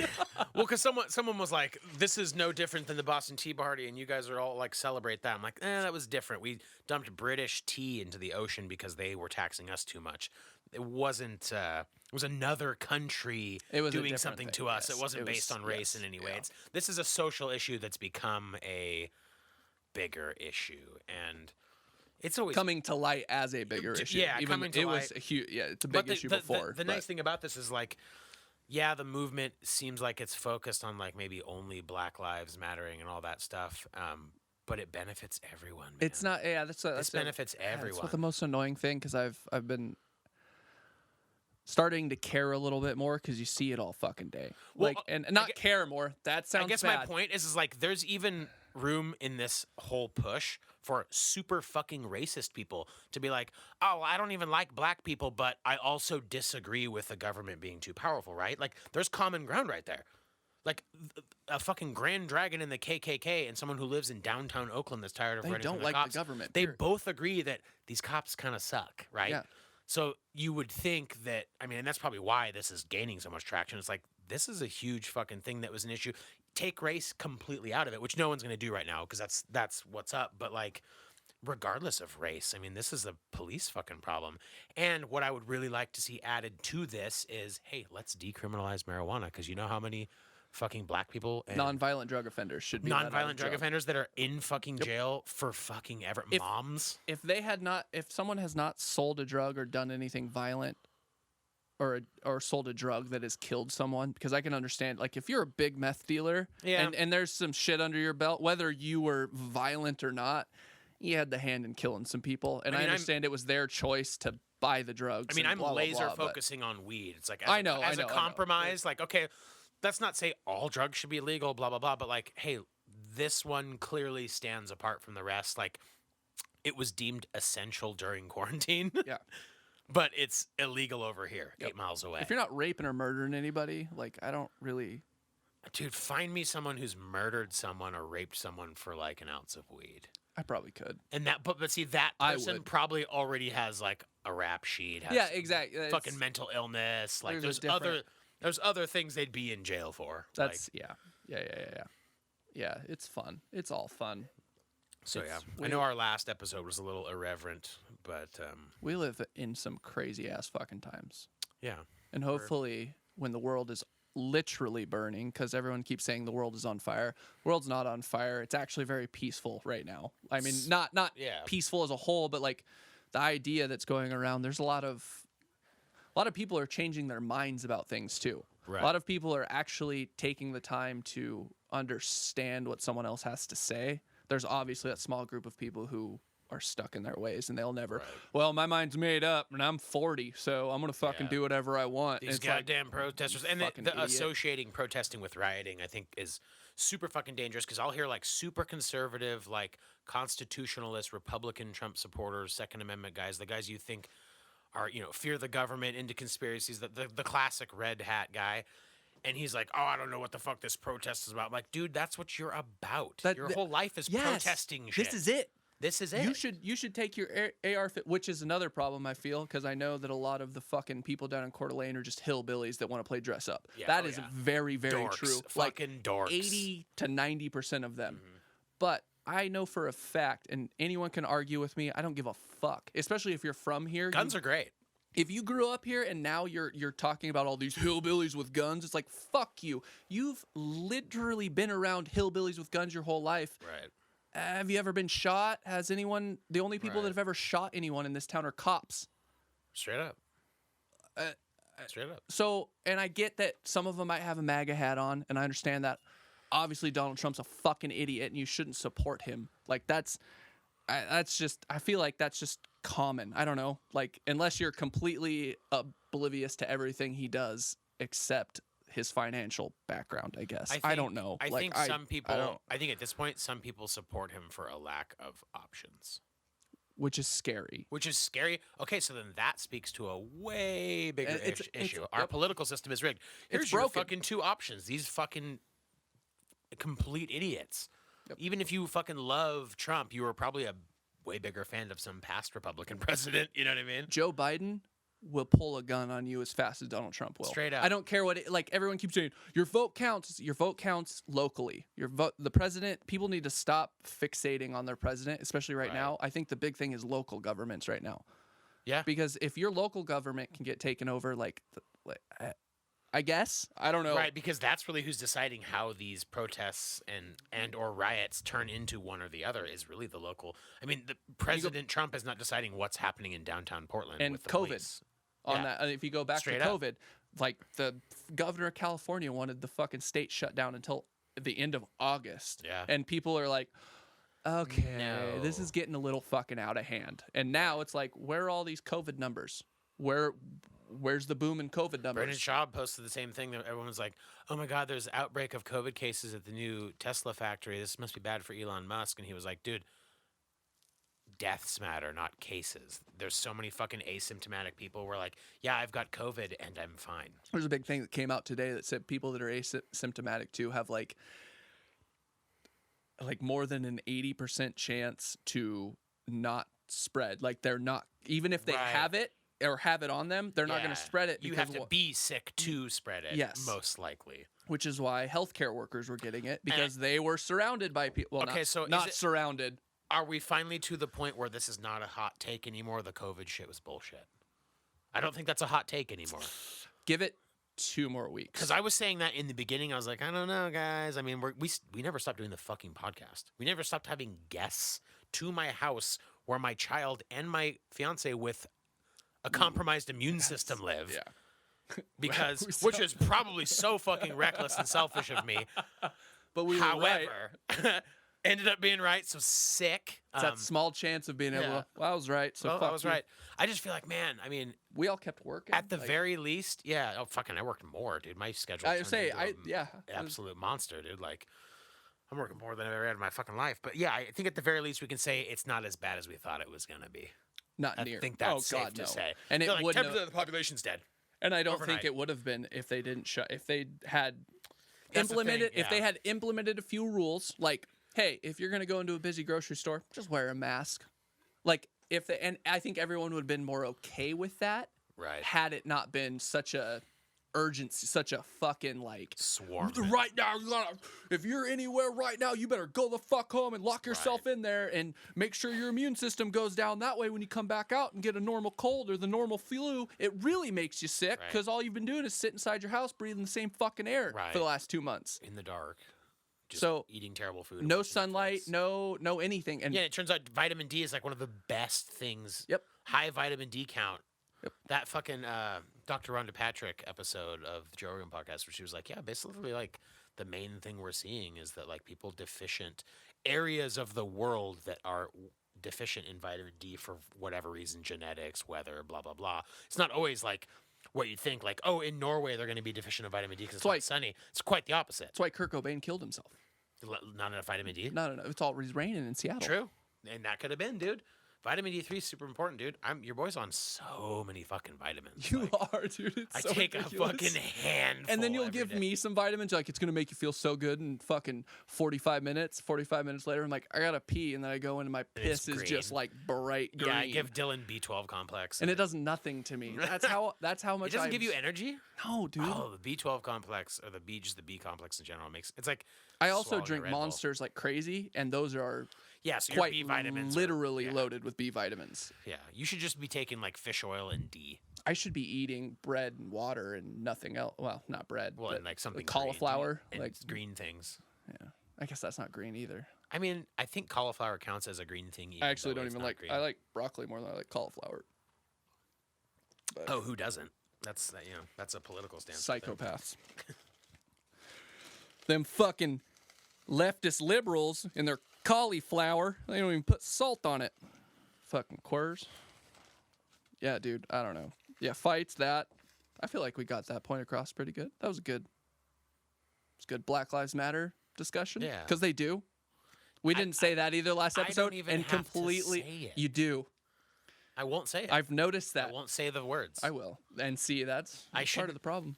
Well, because someone was like, "This is no different than the Boston Tea Party," and you guys are all like celebrate that. I'm like, that was different. We dumped British tea into the ocean because they were taxing us too much. It wasn't. It was another country It was a doing different something thing, to us. yes. It wasn't It based was- on race yes, in any way. yeah. This is a social issue that's become a bigger issue, and it's always coming to light as a bigger issue. Yeah, even coming to it light. was a huge. Yeah, it's a big issue before. The nice thing about this is like, yeah, the movement seems like it's focused on like maybe only Black Lives Mattering and all that stuff. But it benefits everyone. Man. It's not. Yeah, that's this benefits everyone. That's what the most annoying thing, because I've been starting to care a little bit more because you see it all fucking day. Well, Like, and not care more. That sounds. I guess bad. my point is like there's even room in this whole push for super fucking racist people to be like, oh, I don't even like black people, but I also disagree with the government being too powerful, right? Like there's common ground right there. Like a fucking Grand Dragon in the KKK and someone who lives in downtown Oakland that's tired of They running don't from the like cops. the government. They period. both agree that these cops kind of suck, right? Yeah. So you would think that, I mean, and that's probably why this is gaining so much traction. It's like, this is a huge fucking thing that was an issue. Take race completely out of it, which no one's going to do right now because that's what's up. But like, regardless of race, I mean, this is a police fucking problem. And what I would really like to see added to this is, hey, let's decriminalize marijuana, because you know how many fucking black people and Nonviolent drug offenders should be let out of nonviolent drug jail. offenders that are in fucking jail for fucking ever. Moms. If they had not, if someone has not sold a drug or done anything violent, or sold a drug that has killed someone, because I can understand, like, if you're a big meth dealer, Yeah. and there's some shit under your belt, whether you were violent or not, you had the hand in killing some people, and I I, mean, understand it was their choice to buy the drugs. I mean, and I'm blah, blah, laser blah, but- focusing on weed. It's like I know, as I a know. compromise. Like, okay, let's not say all drugs should be illegal, blah blah blah. But like, hey, this one clearly stands apart from the rest. Like, it was deemed essential during quarantine. Yeah. But it's illegal over here, Yep. 8 miles away. If you're not raping or murdering anybody, like, I don't really. Dude, find me someone who's murdered someone or raped someone for like an ounce of weed. I probably could. And that, but see, that I person would. probably already has like a rap sheet. Has Yeah, exactly. It's- Fucking mental illness. Like there's a there's other things they'd be in jail for. That's yeah. It's fun. It's all fun. So yeah, It's I know our last episode was a little irreverent, but We live in some crazy ass fucking times. yeah, And hopefully, when the world is literally burning, because everyone keeps saying the world is on fire, the world's not on fire. It's actually very peaceful right now. I mean, not Yeah. peaceful as a whole, but like the idea that's going around. There's a lot of people are changing their minds about things too. Right. A lot of people are actually taking the time to understand what someone else has to say. There's obviously that small group of people who are stuck in their ways and they'll never, well, my mind's made up and I'm 40, so I'm going to fucking Yeah. do whatever I want. these It's like, goddamn protesters and the fucking idiot. associating protesting with rioting, I think, is super fucking dangerous because I'll hear like super conservative, like constitutionalist, Republican, Trump supporters, Second Amendment guys, the guys you think are, you know, fear the government, into conspiracies, the classic red hat guy. And he's like, oh, I don't know what the fuck this protest is about. I'm like, dude, that's what you're about. Your whole life is yes, protesting shit. This is it. This is it. You should take your AR fit, which is another problem I feel, because I know that a lot of the fucking people down in Coeur d'Alene are just hillbillies that want to play dress up. Yeah, That oh is yeah. very, very Dorks, true. fucking dorks. 80 to 90% of them. Mm-hmm. But I know for a fact, and anyone can argue with me, I don't give a fuck. Especially if you're from here. Guns are great. If you grew up here and now you're talking about all these hillbillies with guns, it's like, fuck you. You've literally been around hillbillies with guns your whole life. Right. Have you ever been shot? Has anyone? The only people that Right. have ever shot anyone in this town are cops. Straight up. Straight up. So, and I get that some of them might have a MAGA hat on, and I understand that. Obviously, Donald Trump's a fucking idiot, and you shouldn't support him. Like that's just. I feel like that's just common. I don't know. Like unless you're completely oblivious to everything he does, except his financial background, I guess. I don't know. I Like, think some people. I I think at this point, some people support him for a lack of options, which is scary. which is scary. Okay, so then that speaks to a way bigger It's- issue. Our yep. political system is rigged. Here's your broken. fucking two options. These fucking complete idiots. Yep. Even if you fucking love Trump, you were probably a way bigger fan of some past Republican president. You know what I mean? Joe Biden will pull a gun on you as fast as Donald Trump will. Straight up. I don't care what like everyone keeps saying, your vote counts. Your vote counts locally. Your vote, the president, people need to stop fixating on their president, especially right now. I think the big thing is local governments right now. Yeah. Because if your local government can get taken over, I guess. I don't know. Right, because that's really who's deciding how these protests and or riots turn into one or the other is really the local. I mean, the President Trump is not deciding what's happening in downtown Portland And with the COVID. police. On Yeah. that, and if you go back Straight to up. COVID, like the governor of California wanted the fucking state shut down until the end of August. Yeah. And people are like, okay, this is No. getting a little fucking out of hand. And now it's like, where are all these COVID numbers? Where's the boom in COVID numbers? Brendan Schaub posted the same thing. That everyone was like, "Oh my God, there's an outbreak of COVID cases at the new Tesla factory. This must be bad for Elon Musk." And he was like, "Dude, deaths matter, not cases. There's so many fucking asymptomatic people who are like, yeah, I've got COVID and I'm fine." There's a big thing that came out today that said people that are asymptomatic too have like more than an 80% chance to not spread. Like they're not, even if they Right. have it or have it on them, they're not going to Yeah. spread it. You because have to be sick to spread it. Yes. Most likely. which is why healthcare workers were getting it because they were surrounded by people. Well, Okay, not, so is not it- surrounded. Are we finally to the point where this is not a hot take anymore? The COVID shit was bullshit. I don't think that's a hot take anymore. Give it 2 more weeks. Because I was saying that in the beginning. I was like, I don't know, guys. I mean, we never stopped doing the fucking podcast. We never stopped having guests to my house where my child and my fiance with a compromised immune system live. Yeah. Because, We which is probably so fucking reckless and selfish of me. But we were right. However, ended up being right. So sick. It's that small chance of being able yeah. to, well, I was right. So Well, fuck I was you. right. I just feel like, man, I mean, We all kept working. at the like, very least, yeah. Oh, fucking, I worked more, dude. My schedule. I turned say, into a yeah. absolute monster, dude. Like, I'm working more than I've ever had in my fucking life. But yeah, I think at the very least we can say it's not as bad as we thought it was gonna be. Not I near. think that's oh, safe God, to no. say. And it They're like, wouldn't 10% have- of the population's dead. And I don't overnight. think it would have been if they didn't shut. If they had That's the implemented, thing, if they yeah. had implemented a few rules, like, hey, if you're gonna go into a busy grocery store, just wear a mask. Like, if they, and I think everyone would have been more okay with that, Right. had it not been such a urgency, such a fucking like. Swarm. Right now, you gotta, if you're anywhere right now, you better go the fuck home and lock yourself in there and make sure your immune system goes down. That way, when you come back out and get a normal cold or the normal flu, it really makes you sick Right. because all you've been doing is sit inside your house breathing the same fucking air Right. for the last 2 months. In the dark. Just So, eating terrible food. and No watching sunlight, Netflix. no anything. And Yeah, it turns out vitamin D is like one of the best things. Yep. High vitamin D count. Yep. That fucking Dr. Rhonda Patrick episode of the Joe Rogan podcast where she was like, yeah, basically like the main thing we're seeing is that like people deficient areas of the world that are deficient in vitamin D for whatever reason, genetics, weather, blah, blah, blah. It's not always like what you think, like, oh, in Norway they're going to be deficient in vitamin D because it's why- not sunny. It's quite the opposite. that's why Kurt Cobain killed himself. Not enough vitamin D. No, it's all it's raining in Seattle. True. And that could have been, dude. Vitamin D3 is super important, dude. Your boy's on so many fucking vitamins. You like, are, dude. It's I so take ridiculous. a fucking handful. And then you'll every give day. me some vitamins, like it's gonna make you feel so good in fucking 45 minutes. 45 minutes later, I'm like, I gotta pee, and then I go into my it's piss is just green. like bright green. Yeah, I give Dylan B12 complex. and it does nothing to me. That's how much It doesn't I give you energy. No, dude. Oh, the B12 complex or just the B complex in general makes it's like. I also swallowing a drink Red Bull. Monsters like crazy, and those are Yeah, so your quite B vitamins. literally yeah, loaded with B vitamins. Yeah, you should just be taking like fish oil and D. I should be eating bread and water and nothing else. Well, not bread, Well, but and like something cauliflower. green, Like, and green things. yeah, I guess that's not green either. I mean, I think cauliflower counts as a green thing. I actually though don't it's even not like. green. I like broccoli more than I like cauliflower. But Oh, who doesn't? That's that's a political stance. right there. psychopaths. Them fucking leftist liberals and their cauliflower. They don't even put salt on it. Fucking queers. Yeah, dude. I don't know. Yeah, fights that. I feel like we got that point across pretty good. That was good. It's good Black Lives Matter discussion. Yeah. Because they do. We didn't say that either last I don't episode. even and have to completely. say it. You do. I won't say it. I've noticed I that. won't say the words. I will. And see, that's I part should- of the problem.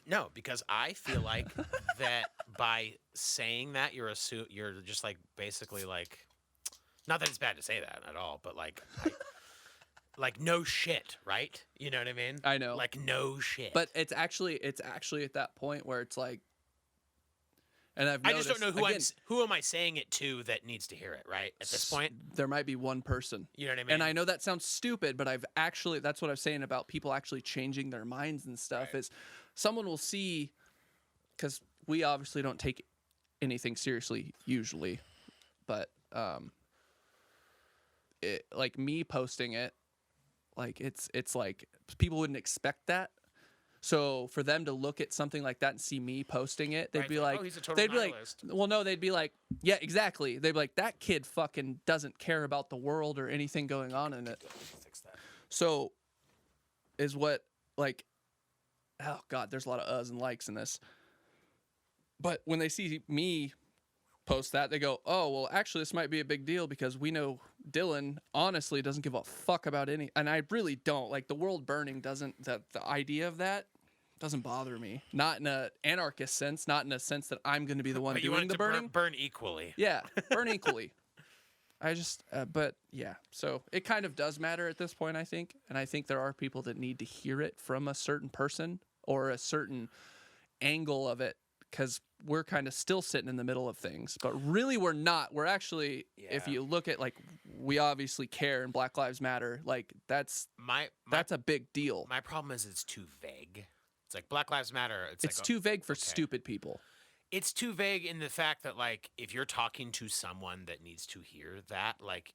No, because I feel like that by saying that you're just like basically like, not that it's bad to say that at all, but like, like no shit, right? You know what I mean? I know. Like no shit. But it's actually at that point where it's like, and I've I noticed, just don't know again, who am I saying it to that needs to hear it, right? At this point, there might be one person. you know what I mean? And I know that sounds stupid, but that's what I'm saying about people actually changing their minds and stuff is someone will see, because we obviously don't take anything seriously usually, but like me posting it, like it's like people wouldn't expect that. So for them to look at something like that and see me posting it, they'd Right, be they're like, "Oh, he's a total they'd be like, nihilist." well, no, they'd be like, yeah, exactly. They'd be like, that kid fucking doesn't care about the world or anything going on in it. Fix that. So is what, like, oh God, there's a lot of uhs and likes in this. But when they see me post that, they go, oh, well, actually, this might be a big deal because we know Dylan honestly doesn't give a fuck about any, and I really don't. Like, the world burning doesn't, the idea of that doesn't bother me. Not in a anarchist sense, not in a sense that I'm going to be the one But you want doing it the to burning. burn equally. Yeah, burn equally. I just, but yeah, so it kind of does matter at this point, I think. And I think there are people that need to hear it from a certain person or a certain angle of it, because we're kind of still sitting in the middle of things. But really, we're not. We're actually, if Yeah. you look at, like, we obviously care and Black Lives Matter, like, that's a big deal. My problem is it's too vague. It's like Black Lives Matter. It's like, too vague for okay. stupid people. It's too vague in the fact that, like, if you're talking to someone that needs to hear that, like,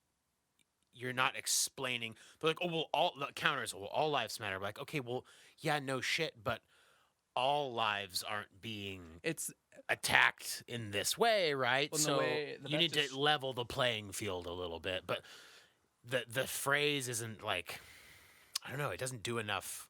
you're not explaining. They're like, oh, well, all the counters, well, all lives matter. Like, okay, well, yeah, no shit, but all lives aren't being It's attacked in this way, right? Well, in the So way the you need Baptist- to level the playing field a little bit. But the phrase isn't, like, I don't know, it doesn't do enough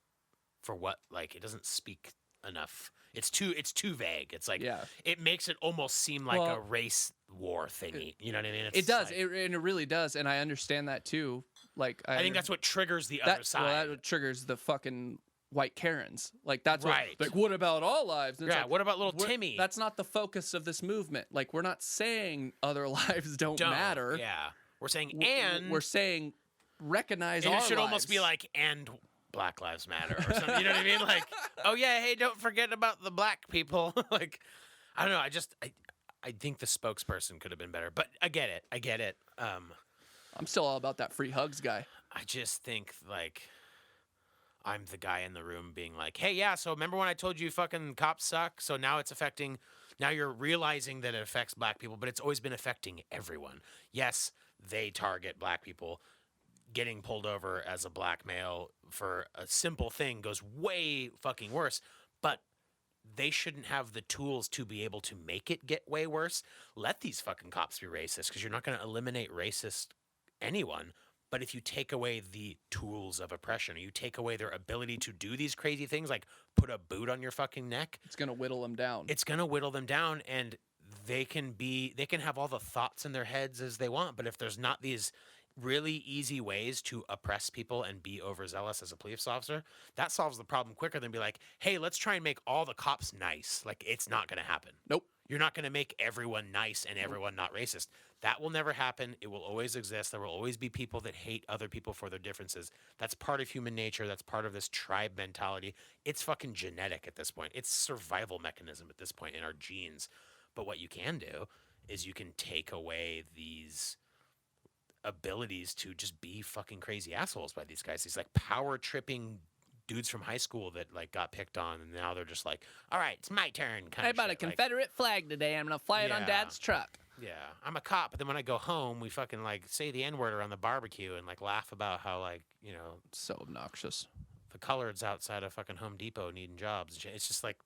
for what, like, it doesn't speak enough. It's too vague. It's like, Yeah. it makes it almost seem like Well, a race war thingy. You know what I mean? it does, like- and it really does, and I understand that too. Like, I think that's what triggers the other side. Well, that triggers the fucking white Karens. Like, that's Right. what, like, what about all lives? And it's Yeah, like, what about little we're- Timmy? That's not the focus of this movement. Like, we're not saying other lives don't matter. Yeah. We're saying, We're saying recognize and our it should almost be lives. like, and Black Lives Matter or something. You know what I mean? Like, oh yeah, hey, don't forget about the black people. Like, I don't know. I think the spokesperson could have been better, but I get it. I'm still all about that free hugs guy. I just think, like, I'm the guy in the room being like, hey, yeah, so remember when I told you fucking cops suck? So now it's affecting, now you're realizing that it affects black people, but it's always been affecting everyone. Yes, they target black people. Getting pulled over as a black male for a simple thing goes way fucking worse, but they shouldn't have the tools to be able to make it get way worse. Let these fucking cops be racist, because you're not going to eliminate racist anyone. But if you take away the tools of oppression, or you take away their ability to do these crazy things, like put a boot on your fucking neck, It's gonna whittle them down. it's going to whittle them down, and they can have all the thoughts in their heads as they want. But if there's not these really easy ways to oppress people and be overzealous as a police officer, that solves the problem quicker than be like, hey, let's try and make all the cops nice. Like, it's not going to happen. Nope. You're not going to make everyone nice and everyone not racist. That will never happen. It will always exist. There will always be people that hate other people for their differences. That's part of human nature. That's part of this tribe mentality. It's fucking genetic at this point. It's survival mechanism at this point in our genes. But what you can do is you can take away these abilities to just be fucking crazy assholes by these guys. These, like, power tripping dudes from high school that, like, got picked on, and now they're just like, all right, it's my turn. Kind I of bought a shit. Like, Confederate flag today. I'm gonna fly it on Yeah. Dad's truck. yeah, I'm a cop, but then when I go home, we fucking, like, say the N-word around the barbecue and, like, laugh about how, like, you know, So obnoxious. the coloreds outside of fucking Home Depot needing jobs. It's just like,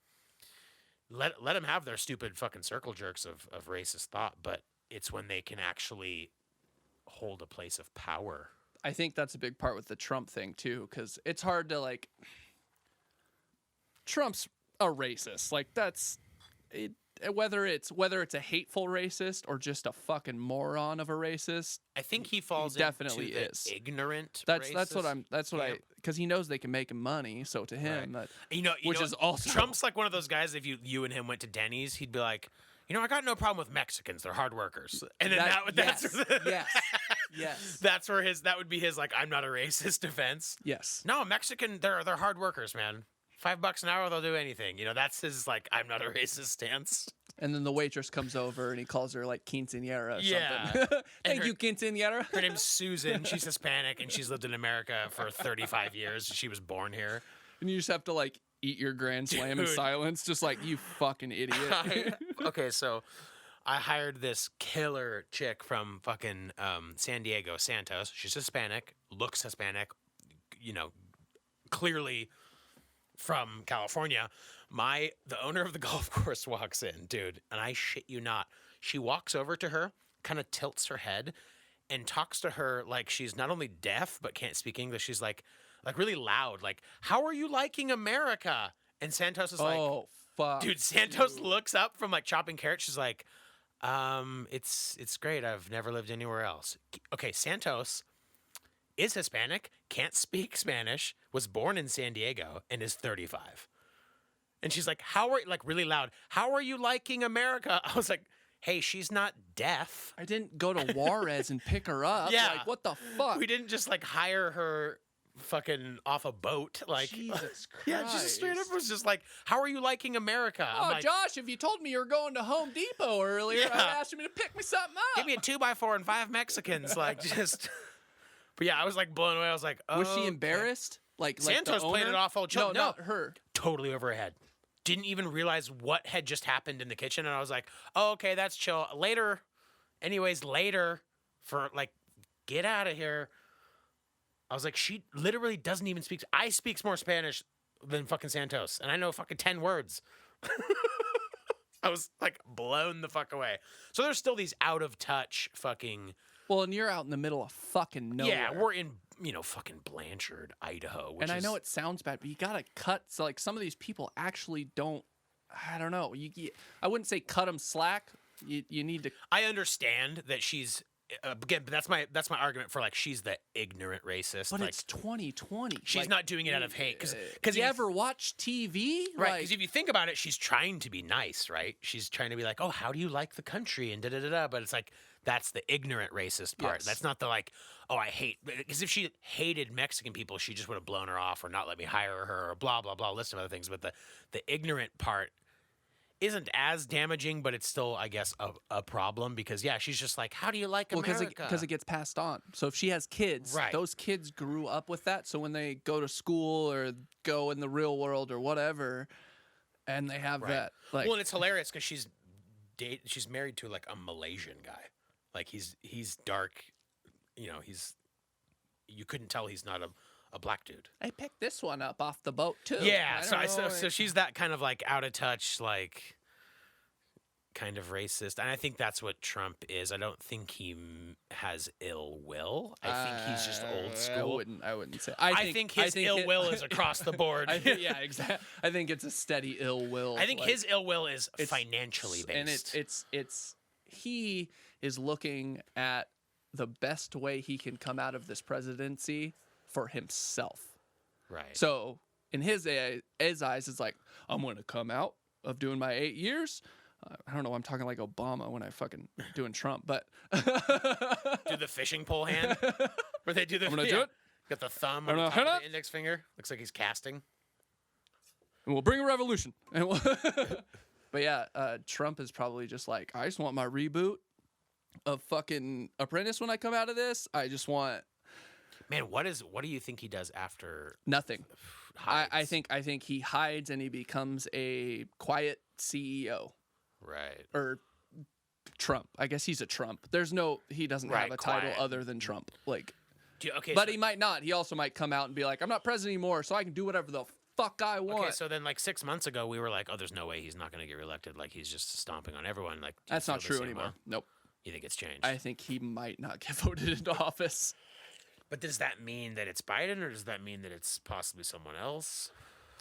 let them have their stupid fucking circle jerks of racist thought, but it's when they can actually hold a place of power. I think that's a big part with the Trump thing too, because it's hard to, like, Trump's a racist. Like, that's it. Whether it's a hateful racist or just a fucking moron of a racist, I think he falls definitely into the is. ignorant. that's what racist camp. because he knows they can make him money. So to him, Right. that Which is also Trump's like one of those guys. If you and him went to Denny's, he'd be like, I got no problem with Mexicans. They're hard workers. And then yes. that's where that would be his, like, I'm not a racist defense. Yes. No, Mexican, they're hard workers, man. $5 an hour, they'll do anything. That's his, like, I'm not a racist stance. And then the waitress comes over and he calls her, like, quinceañera or Yeah. something. Thank her- you, quinceañera. Her name's Susan. She's Hispanic, and she's lived in America for 35 years. She was born here. And you just have to, like, eat your grand slam in Dude. silence, just like, you fucking idiot. Okay, so I hired this killer chick from fucking San Diego, Santos. She's Hispanic, looks Hispanic, you know, clearly from California. The owner of the golf course walks in, dude, and I shit you not. She walks over to her, kind of tilts her head, and talks to her like she's not only deaf but can't speak English. She's like really loud, like, "How are you liking America?" And Santos is like, Oh, fuck. dude, Santos looks up from like chopping carrots. She's like, it's great. I've never lived anywhere else. Okay, Santos is Hispanic, can't speak Spanish, was born in San Diego, and is 35. And she's like, like really loud, "How are you liking America?" I was like, hey, she's not deaf. I didn't go to Juarez and pick her up. Yeah. Like, what the fuck? We didn't just like hire her fucking off a boat. Like, Jesus Christ. yeah, just straight up was just like, "How are you liking America?" Oh, I'm like, Josh, if you told me you were going to Home Depot earlier, Yeah. I'd ask you to pick me something up. give me a 2x4 and 5 Mexicans. Like, just. But yeah, I was like blown away. I was like, oh. Was she embarrassed? Like Santos the played owner? it off all chill. No, not her. Totally over her head. Didn't even realize what had just happened in the kitchen. And I was like, oh, okay, that's chill. Later. Anyways, later. For like, get out of here. I was like, she literally doesn't even speak. I speak more Spanish than fucking Santos. And I know fucking 10 words. I was like blown the fuck away. So there's still these out of touch fucking. Well, and you're out in the middle of fucking nowhere. Yeah, we're in, fucking Blanchard, Idaho. Which And I is, know it sounds bad, but you gotta cut. So like some of these people actually don't. I don't know. I wouldn't say cut them slack. You need to. I understand that she's again, but that's my argument for like she's the ignorant racist. But like, it's 2020. she's Like, not doing it out of hate because you ever watch TV? right? Like, Because if you think about it, she's trying to be nice, right? She's trying to be like, oh, how do you like the country and da da da da. But it's like that's the ignorant racist part. Yes. That's not the like, oh, I hate. Because if she hated Mexican people, she just would have blown her off or not let me hire her or blah blah blah, list of other things. But the ignorant part isn't as damaging, but it's still, I guess, a problem because yeah, she's just like, how do you like America? because it gets passed on. So if she has kids, Right. those kids grew up with that. So when they go to school or go in the real world or whatever, and they have Right. that, like, well, and it's hilarious because she's married to like a Malaysian guy. Like he's dark, you couldn't tell he's not a black dude. I picked this one up off the boat too. Yeah, I don't know, so she's that kind of like out of touch, like kind of racist, and I think that's what Trump is. I don't think he has ill will. I think he's just old school. I wouldn't say. I think his ill will is across the board. Yeah, exactly. I think it's a steady ill will. I think like, his ill will is financially based, and it's he is looking at the best way he can come out of this presidency for himself. right. So in his eyes, it's like, I'm going to come out of doing my 8 years. I don't know. I'm talking like Obama when I fucking doing Trump, but do the fishing pole hand, where they do the. I'm gonna do it. Got the thumb I'm on the gonna top head of up. the index finger. Looks like he's casting. and we'll bring a revolution. And but yeah, Trump is probably just like, I just want my reboot of fucking Apprentice when I come out of this. I just want Man, what do you think he does after? nothing. Hides? I think he hides and he becomes a quiet CEO. Right. Or Trump. I guess he's a Trump. He doesn't Right, have a title quiet. other than Trump. Like, Okay. but so, he might not. He also might come out and be like, I'm not president anymore, so I can do whatever the fuck I want. Okay, so then like 6 months ago, we were like, oh, there's no way he's not going to get reelected. Like he's just stomping on everyone. Like do you That's not feel the true same anymore. way? Nope. You think it's changed? I think he might not get voted into office. But does that mean that it's Biden, or does that mean that it's possibly someone else?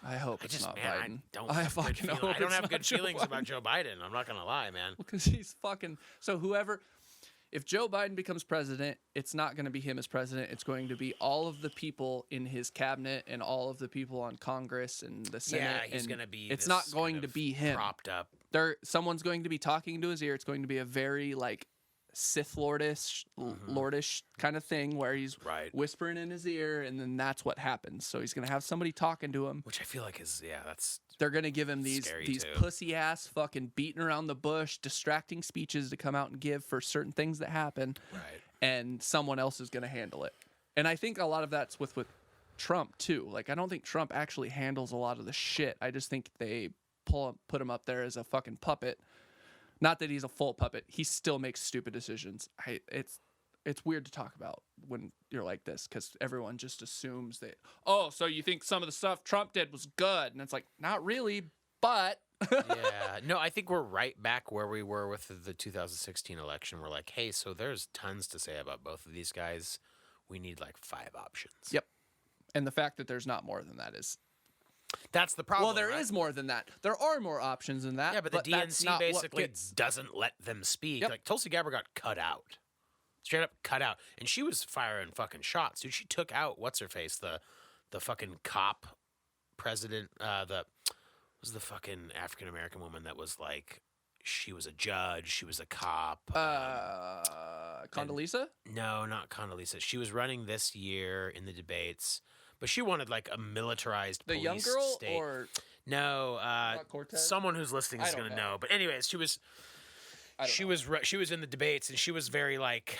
I hope I it's just, not man, Biden. I don't. I have good fucking feeling- hope I don't it's have not good Joe feelings Biden. about Joe Biden. I'm not gonna lie, man. Because he's fucking. So if Joe Biden becomes president, it's not going to be him as president. It's going to be all of the people in his cabinet and all of the people on Congress and the Senate. Yeah, he's and gonna be. It's this not going kind to of be him. propped up. Someone's going to be talking into his ear. It's going to be a very like Sith lordish kind of thing where he's Right. whispering in his ear, and then that's what happens. So he's going to have somebody talking to him. Which I feel like is that's They're going to give him these Scary, too. pussy ass fucking beating around the bush, distracting speeches to come out and give for certain things that happen, right. and someone else is going to handle it. And I think a lot of that's with Trump too. Like, I don't think Trump actually handles a lot of the shit. I just think they put him up there as a fucking puppet. Not that he's a full puppet. He still makes stupid decisions. It's weird to talk about when you're like this because everyone just assumes that, oh, so you think some of the stuff Trump did was good. And it's like, not really, but. Yeah. No, I think we're right back where we were with the 2016 election. We're like, hey, so there's tons to say about both of these guys. We need like 5 options. Yep. And the fact that there's not more than that is. That's the problem. Well, there right? is more than that. There are more options than that. Yeah, but the that's DNC not what basically gets- doesn't let them speak. Yep. Like Tulsi Gabbard got cut out. Straight up cut out. And she was firing fucking shots, dude. She took out what's her face, the fucking cop president, was the fucking African American woman that was like, she was a judge, she was a cop. Condoleezza? No, not Condoleezza. She was running this year in the debates, but she wanted like a militarized The police young girl state. or No, Cortez? someone who's listening I is don't going to know. know. But anyways, she was in the debates, and she was very like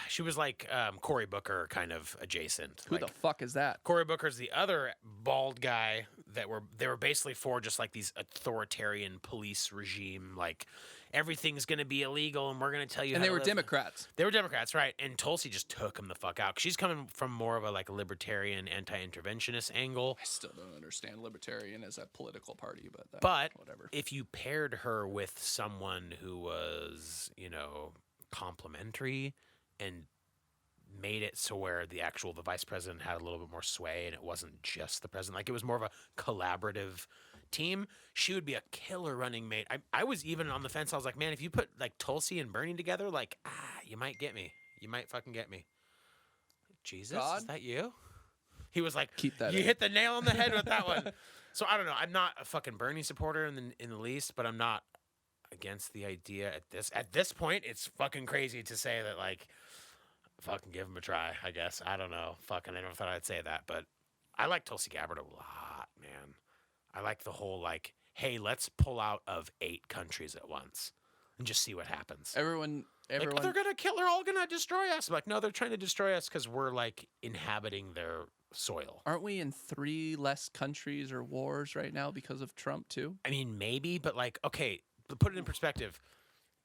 she was like Cory Booker kind of adjacent. Who like, the fuck is that? Cory Booker's the other bald guy they were basically for just like these authoritarian police regime, like everything's going to be illegal and we're going to tell you. And how they to were live. Democrats. They were Democrats, right? And Tulsi just took him the fuck out. 'Cause she's coming from more of a like libertarian, anti-interventionist angle. I still don't understand libertarian as a political party, but But whatever. if you paired her with someone who was, complimentary and made it so where the vice president had a little bit more sway and it wasn't just the president, like it was more of a collaborative team, she would be a killer running mate. I was even on the fence. I was like, man, if you put like Tulsi and Bernie together, like, you might get me. You might fucking get me. Jesus, God? is that you? He was like, Keep that you in. hit the nail on the head with that one. So I don't know. I'm not a fucking Bernie supporter in the least, but I'm not against the idea at this point. It's fucking crazy to say that, like, fucking give him a try, I guess. I don't know. Fucking, I never thought I'd say that, but I like Tulsi Gabbard a lot, man. I like the whole, like, hey, let's pull out of 8 countries at once and just see what happens. Everyone, Like, oh, they're gonna kill. They're all gonna destroy us. I'm like, no, they're trying to destroy us because we're like inhabiting their soil. aren't we in 3 less countries or wars right now because of Trump too? I mean, maybe, but like, okay, but put it in perspective.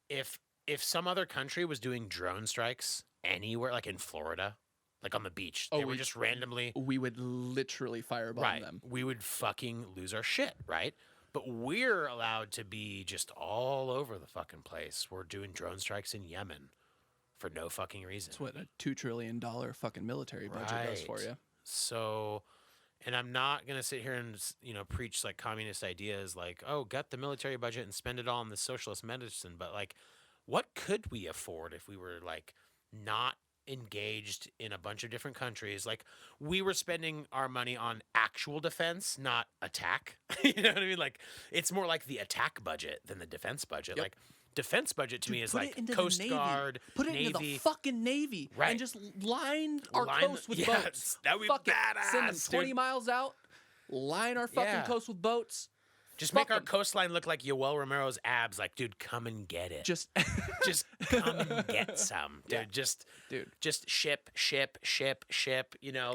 If some other country was doing drone strikes anywhere, like in Florida, like on the beach, they were just randomly We would literally firebomb them. we would fucking lose our shit, right? But we're allowed to be just all over the fucking place. We're doing drone strikes in Yemen for no fucking reason. That's what a $2 trillion fucking military budget does for Right. you. So, and I'm not going to sit here and, preach like communist ideas like, oh, gut the military budget and spend it all on the socialist medicine. But like, what could we afford if we were like not engaged in a bunch of different countries? Like, we were spending our money on actual defense, not attack. You know what I mean? Like, it's more like the attack budget than the defense budget. Yep. Like, defense budget to me is Put like it into the Coast Navy. Guard, Put it Navy. into the fucking Navy. Right. And just line our Line coast the- with yes, boats. that would be Fuck it. Send them badass, 20 dude. miles out. Line our fucking Yeah. coast with boats. Just Fuck make our 'em. coastline look like Yoel Romero's abs. Like, dude, come and get it. Just Just come and get some, dude. Yeah. Just ship. You know,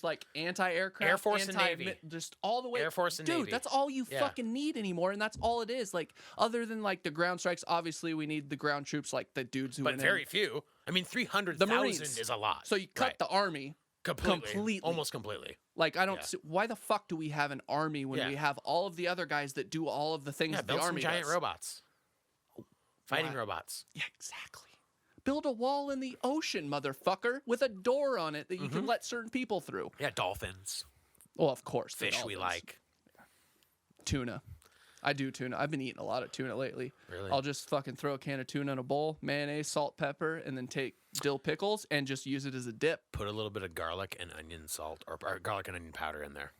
like, anti-aircraft, Air Force and Navy. just all the way. Air Force and dude, Navy. that's all you Yeah. fucking need anymore, and that's all it is. Like, other than like the ground strikes, obviously we need the ground troops, like the dudes who but went very in. few. I mean, The 300,000 Marines. is a lot. So you cut Right. the army. completely. almost completely. Like, I don't Yeah. see, why the fuck do we have an army when Yeah. we have all of the other guys that do all of the things Yeah, that the build some army giant does? robots, fighting Why? robots. Yeah, exactly. Build a wall in the ocean, motherfucker, with a door on it that you Mm-hmm. can let certain people through. Yeah, dolphins, Well, of course. the fish we dolphins. like. Tuna. I do tuna. I've been eating a lot of tuna lately. Really? I'll just fucking throw a can of tuna in a bowl, mayonnaise, salt, pepper, and then take dill pickles and just use it as a dip. Put a little bit of garlic and onion salt, or garlic and onion powder in there.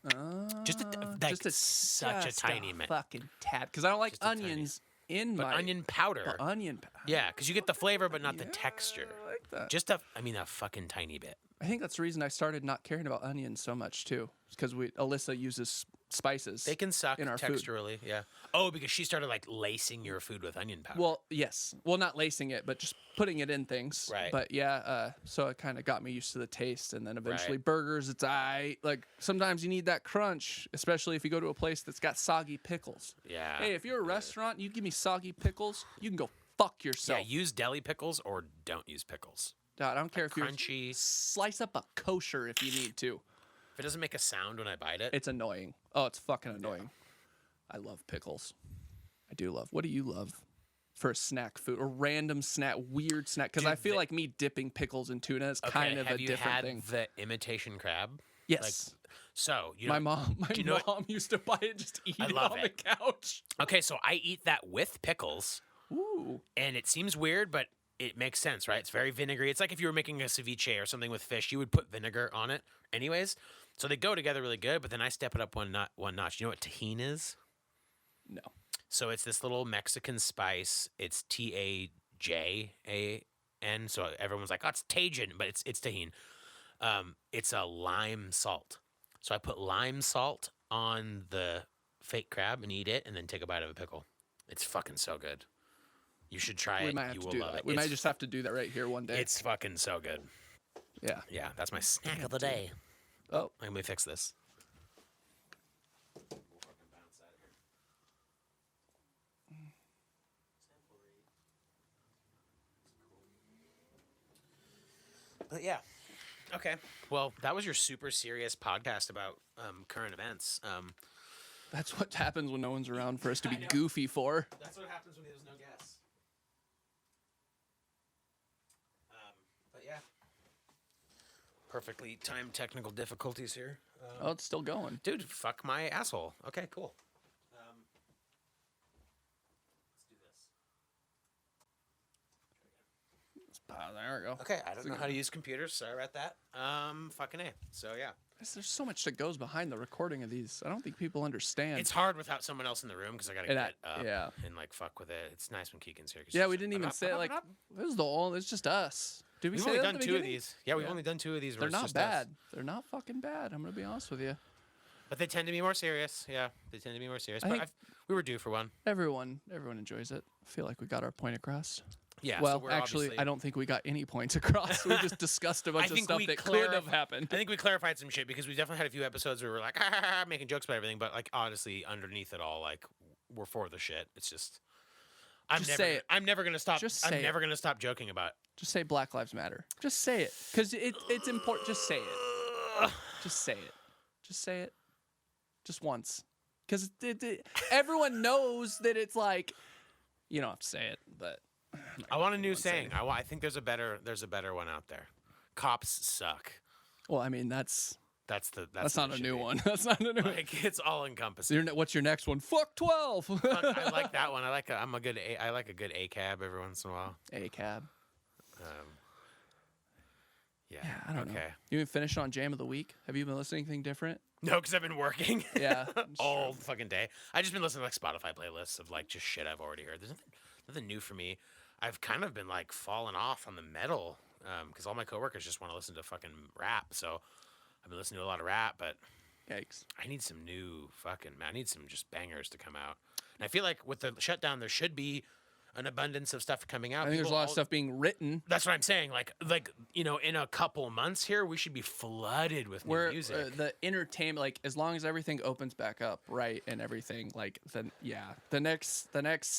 Just a, Uh, like just a, such a just tiny bit. fucking tad, because I don't like Just a tiny- onions in But my onion powder. the onion powder. Yeah, because you get the flavor, but not the texture. I like that. Just a fucking tiny bit. I think that's the reason I started not caring about onions so much too, because Alyssa uses spices. They can suck in our food. texturally, yeah. Oh, because she started like lacing your food with onion powder. Well, yes. Well, not lacing it, but just putting it in things. Right. But yeah, so it kind of got me used to the taste, and then eventually Right. burgers. It's like sometimes you need that crunch, especially if you go to a place that's got soggy pickles. Yeah. Hey, if you're a restaurant, you give me soggy pickles, you can go fuck Yeah, yourself. use deli pickles or don't use pickles. God, I don't care if you're Crunchy. slice up a kosher if you need to. If it doesn't make a sound when I bite it, It's annoying. Oh, it's fucking annoying. I love pickles. I do love. What do you love for a snack food or random snack, weird snack? Because Dude, I feel like me dipping pickles in tuna is okay, kind of have a you different had thing. the imitation crab? Yes. So, you know, my you know mom used to buy it, just eat I it love on it. the couch. okay, so I eat that with pickles, Ooh. and it seems weird, but it makes sense, right? It's very vinegary. It's like if you were making a ceviche or something with fish, you would put vinegar on it anyways. So they go together really good, but then I step it up one notch. You know what tahini is? No. So it's this little Mexican spice. It's Tajan. So everyone's like, "Oh, it's Tajin," but it's tahini. It's a lime salt. So I put lime salt on the fake crab and eat it, and then take a bite of a pickle. It's fucking so good. You should try We it. might have You to will do love that. it. We might It's just have to do that right here one day. It's fucking so good. Yeah. Yeah, that's my snack of the day. Oh. Let me fix this. But yeah. Okay. Well, that was your super serious podcast about current events. That's what happens when no one's around for us to be I know. goofy for. That's what happens when there's no guests. But yeah. Perfectly timed technical difficulties here. Oh, it's still going. Dude, fuck my asshole. Okay, cool. Let's do this. There we go. Okay, I don't know how to use computers. Sorry about that. Fucking A. So, yeah. There's so much that goes behind the recording of these. I don't think people understand. It's hard without someone else in the room because I got to And get up yeah. and, like, fuck with it. It's nice when Keegan's here. 'Cause Yeah, he's we like, didn't even "Up, say up, like up, up." this is the only. It's just us. Did we We've say only that at done the two of beginning? these. Yeah, we've Yeah. only done two of these. Where They're it's not just us. bad. They're not fucking bad. I'm gonna be honest with you. But they tend to be more serious. Yeah, they tend to be more serious. I But think- we were due for one. Everyone enjoys it. I feel like we got our point across. Yeah. Well, so we're actually, obviously- I don't think we got any points across. We just discussed a bunch of stuff that could have happened. I think we clarified some shit because we definitely had a few episodes where we were like, making jokes about everything, but like honestly, underneath it all, like we're for the shit. It's just, Just say it. I'm never gonna stop. Just I'm say never gonna stop joking about. Just say Black Lives Matter. Just say it, because it's important. Just say it. Just say it. Just say it. Just once, because everyone knows that it's like, you don't have to say it, but I want a new saying. saying. I think there's a better one out there. Cops suck. well, I mean that's That's not what a it new should be. one. That's not a new one. Like it's all encompassing. What's your next one? Fuck 12. I like that one. I like a good A cab every once in a while. A cab. Yeah. Yeah, I don't know. Okay. You even finished on Jam of the Week? Have you been listening to anything different? No, because I've been working. Yeah. all fucking day. I just been listening to like Spotify playlists of like just shit I've already heard. There's nothing new for me. I've kind of been like falling off on the metal because all my coworkers just want to listen to fucking rap. So I've been listening to a lot of rap, but Yikes. I need some new I need some just bangers to come out. And I feel like with the shutdown, there should be an abundance of stuff coming out. I think there's a lot of stuff being written. That's what I'm saying. Like you know, in a couple months here, we should be flooded with new Where music. the entertainment, like as long as everything opens back up, right, and everything, like then the next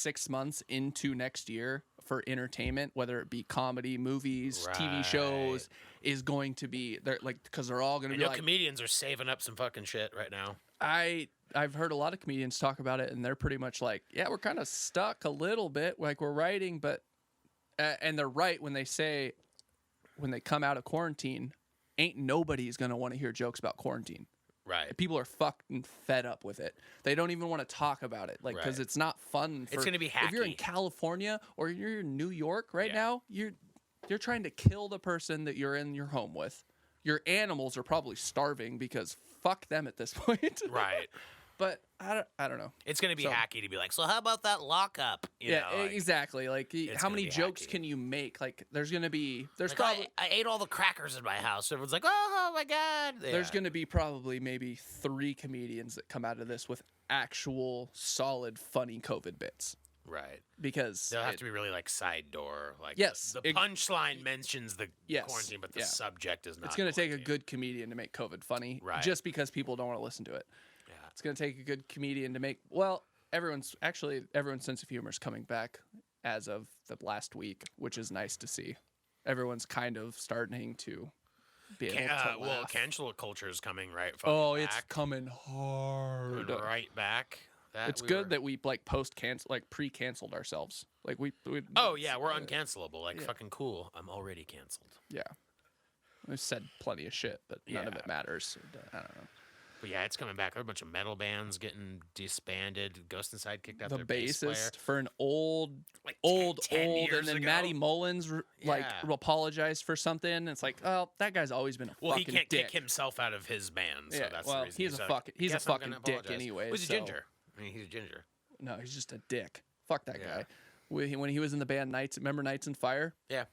6 months into next year for entertainment, whether it be comedy, movies, TV shows, is going to be there, like because they're all going to I be know like. comedians are saving up some fucking shit right now. I've heard a lot of comedians talk about it, and they're pretty much like, yeah, we're kind of stuck a little bit, like we're writing, but and they're right when they say when they come out of quarantine, ain't nobody's gonna want to hear jokes about quarantine. Right. People are fucking fed up with it. They don't even want to talk about it, like because Right. it's not fun. It's gonna be If you're in hacky. California or you're in New York right Yeah. now, you're trying to kill the person that you're in your home with. Your animals are probably starving because fuck them at this point. Right. But I don't know. It's going to be So- hacky to be like, so how about that lockup? You Yeah, know, like, exactly. Like, it's how gonna many be jokes hacky. can you make? Like, there's like, probably I ate all the crackers in my house. Everyone's like, oh my God. there's Yeah. going to be probably maybe 3 comedians that come out of this with actual solid funny COVID bits Right. because They'll have to be really like side door. Like, Yes, the punchline mentions the Yes, quarantine, but the yeah. subject is not. it's going to take a quarantine. good comedian to make COVID funny, Right. just because people don't want to listen to it. Yeah. It's going to take a good comedian to make. Well, everyone's sense of humor is coming back as of the last week, which is nice to see. Everyone's kind of starting to be able to Well, laugh. cancel culture is coming right. Fucking Oh, it's back, coming hard. coming right back. It's good that we like pre-canceled ourselves. Like we Oh yeah, we're uncancelable. Like fucking cool. I'm already canceled. yeah. We said plenty of shit, but none of Yeah. it matters. I don't know. But yeah, it's coming back. There are a bunch of metal bands getting disbanded. Ghost Inside kicked out The their bass player. bassist for an old, Like 10 and years then ago. Matty Mullins Yeah. apologized for something. It's like, oh, that guy's always been a Well, he fucking can't dick. kick himself out of his band, so Yeah, that's well, the reason. he's a like, fucking- he's a "Guess I'm fucking gonna dick apologize." anyway, Well, he's a so- ginger. I mean, he's a ginger. No, he's just a dick. Fuck that Yeah. guy. When he was in the band Nights, remember Nights and Fire? Yeah.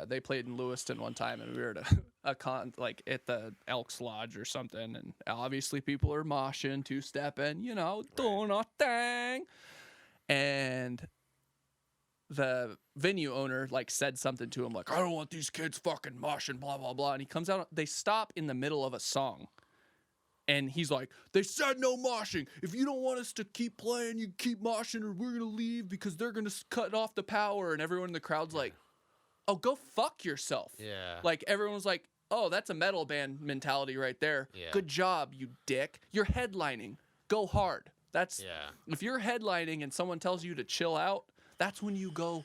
They played in Lewiston one time, and we were at a con like at the Elks Lodge or something, and obviously people are moshing, two-stepping, doing our thing, and the venue owner said something to him like, I don't want these kids fucking moshing, blah blah blah, and he comes out, they stop in the middle of a song. And he's like, they said no moshing. If you don't want us to keep playing, you keep moshing or we're going to leave because they're going to cut off the power. And everyone in the crowd's like, oh, go fuck yourself. Yeah. Like, everyone was like, oh, that's a metal band mentality right there. Yeah. Good job, you dick. You're headlining. Go hard. That's Yeah. If you're headlining and someone tells you to chill out, that's when you go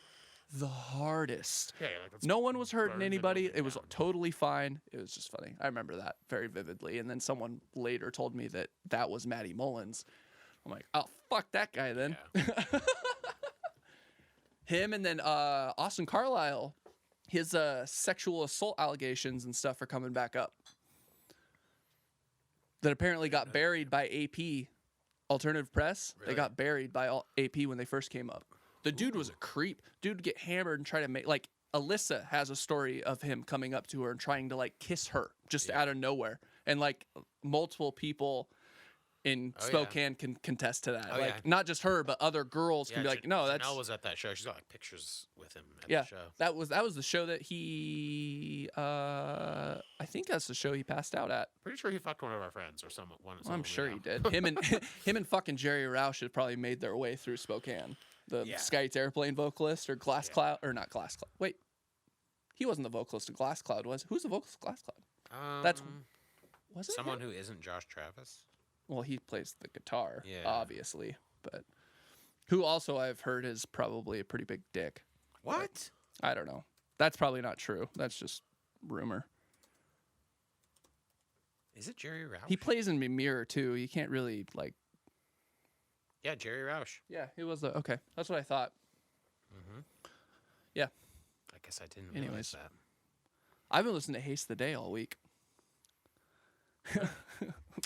the hardest. Yeah, like, let's No one was hurting burn the anybody. building It was down. totally fine. It was just funny. I remember that very vividly. And then someone later told me that was Matty Mullins. I'm like, oh, fuck that guy then. Yeah. Him and then Austin Carlisle, his sexual assault allegations and stuff are coming back up. That apparently got buried by AP, Alternative Press. They Really? got buried by AP when they first came up. The dude was a creep. Dude would get hammered and try to make Alyssa has a story of him coming up to her and trying to kiss her just out of nowhere. And multiple people in Oh, yeah. Spokane can contest to that. Oh, yeah. Not just her, but other girls can be like, no, that's Janelle was at that show. She's got pictures with him at yeah. the show. That was the show that he I think that's the show he passed out at. Pretty sure he fucked one of our friends or someone. I'm sure he did. Him and fucking Jerry Roush had probably made their way through Spokane. The Yeah. Skites Airplane vocalist or Glass Cloud or not Glass Cloud. Wait. He wasn't the vocalist of Glass Cloud, was? Who's the vocalist of Glass Cloud? That's was it someone him? who isn't Josh Travis. Well, he plays the guitar, Yeah. obviously, but who also I've heard is probably a pretty big dick. What? I don't know. That's probably not true. That's just rumor. Is it Jerry Roush? He plays in Mirror too. You can't really Yeah, Jerry Roush. Yeah, he was the okay. That's what I thought. Mm-hmm. Yeah, I guess I didn't Anyways. realize that. I've been listening to Haste the Day all week.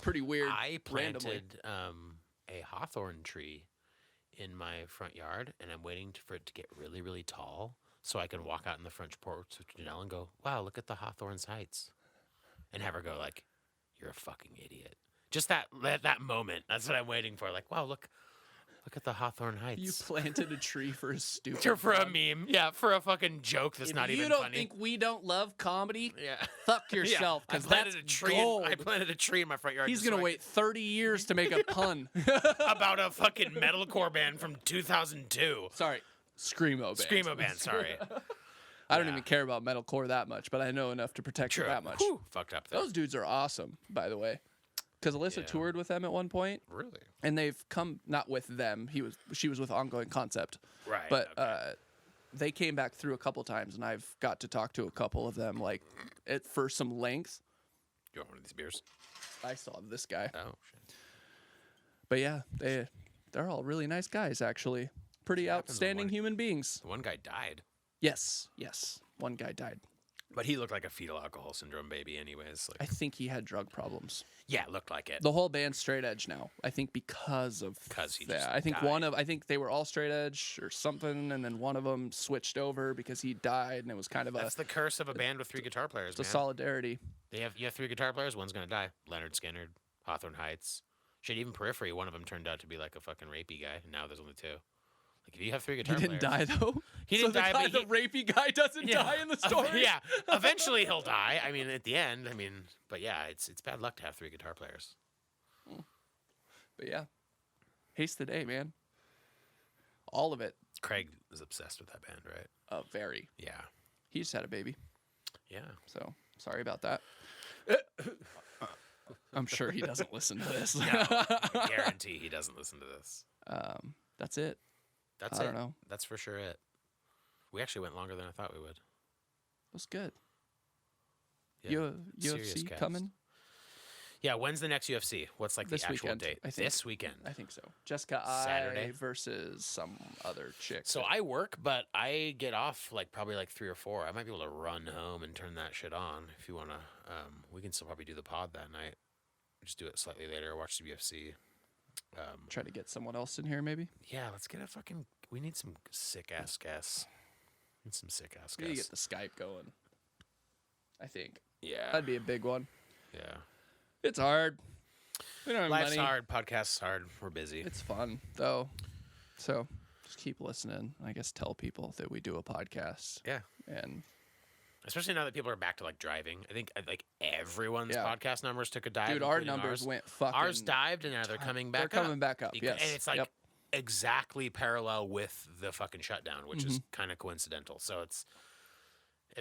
Pretty weird. I randomly. planted a hawthorn tree in my front yard, and I'm waiting for it to get really, really tall so I can walk out in the front porch with Janelle and go, wow, look at the hawthorn's heights. And have her go like, you're a fucking idiot. Just that moment. That's what I'm waiting for. Like, wow, look at the hawthorn heights. You planted a tree for a stupid. for a fun. meme. Yeah, for a fucking joke that's If not you even don't funny. think we don't love comedy, Yeah. fuck yourself, Yeah, I because planted that's a tree. gold. I planted a tree in my front yard. He's just gonna so I wait 30 years to make a pun. about a fucking metalcore band from 2002. Sorry, screamo band. Screamo band, sorry. I don't Yeah. even care about metalcore that much, but I know enough to protect it that much. Whew, fucked up there. Those dudes are awesome, by the way. Because Alyssa Yeah. toured with them at one point, Really? and they've come not with them. She was with Ongoing Concept, Right. but okay. they came back through a couple times, and I've got to talk to a couple of them for some length. You want one of these beers? I saw this guy, Oh, shit. but yeah, they're all really nice guys, actually. Pretty happens when outstanding one- human beings. The one guy died. Yes, one guy died. But he looked like a fetal alcohol syndrome baby, anyways. I Like, think he had drug problems. yeah, looked like it. The whole band's straight edge now. I think because of 'Cause he that. just I think died. I think they were all straight edge or something, and then one of them switched over because he died, and it was kind of That's the curse of a band with 3 guitar players, a man. solidarity. You have 3 guitar players, one's gonna die. Leonard Skinner, Hawthorne Heights. Shit, even Periphery, one of them turned out to be like a fucking rapey guy, and now there's only 2. Like, if you have 3 He guitar didn't players... die though. He So didn't die, but the rapey guy doesn't die in the story. Yeah, eventually he'll die. I mean, at the end, but yeah, it's bad luck to have 3 guitar players. But yeah, haste the day, man. All of it. Craig is obsessed with that band, right? Very. Yeah. He just had a baby, Yeah. so sorry about that. I'm sure he doesn't listen to this. Guarantee he doesn't listen to this. That's it. That's I it. don't know. That's for sure it. We actually went longer than I thought we would. It was good. Yeah. Serious UFC cast. coming Yeah, when's the next UFC? What's like this the actual weekend. date? I think. This weekend. I think so. Jessica Saturday? I versus some other chick. So I work, but I get off like probably like 3 or 4. I might be able to run home and turn that shit on if you want to. We can still probably do the pod that night. Just do it slightly later. Watch the UFC. Try to get someone else in here, maybe. Yeah, let's get a fucking. We need some sick ass guests. Need some sick ass We need to guests. get the Skype going. I think Yeah. that'd be a big one. Yeah. It's hard. We don't have Life's money. hard. Podcast's hard. We're busy. It's fun though. So just keep listening. I guess tell people that we do a podcast. Yeah. And Especially now that people are back to like driving. I think like everyone's Yeah. podcast numbers took a dive. dude, our including numbers ours. went fucking. Ours dived and now they're coming back They're up. coming back up. Yes. And it's like Yep. exactly parallel with the fucking shutdown, which is kind of coincidental. So it's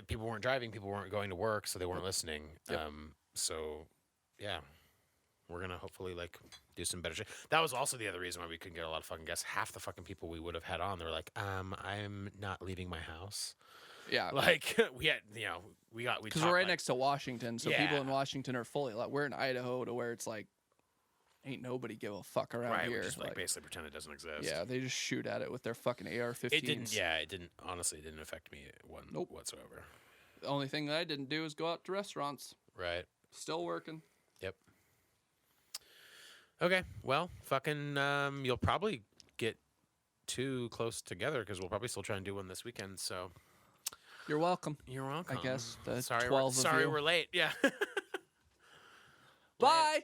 people weren't driving, people weren't going to work, so they weren't listening. Yep. So yeah, we're gonna hopefully like do some better shit. That was also the other reason why we couldn't get a lot of fucking guests. Half the fucking people we would have had on, they were like, I'm not leaving my house. Yeah. Like we had, we Because talked, we're right like, next to Washington, so people Yeah. in Washington are fully like we're in Idaho, to where it's like ain't nobody give a fuck around right. here. We just like Like, basically pretend it doesn't exist. yeah, they just shoot at it with their fucking AR-15s. It didn't. Yeah, it didn't. Honestly, it didn't affect me Nope. whatsoever. The only thing that I didn't do is go out to restaurants. Right. Still working. Yep. Okay. Well, fucking. You'll probably get 2 close together because we'll probably still try and do one this weekend. So You're welcome. you're welcome. I guess the Sorry, 12 of sorry you. we're late. Yeah. Bye.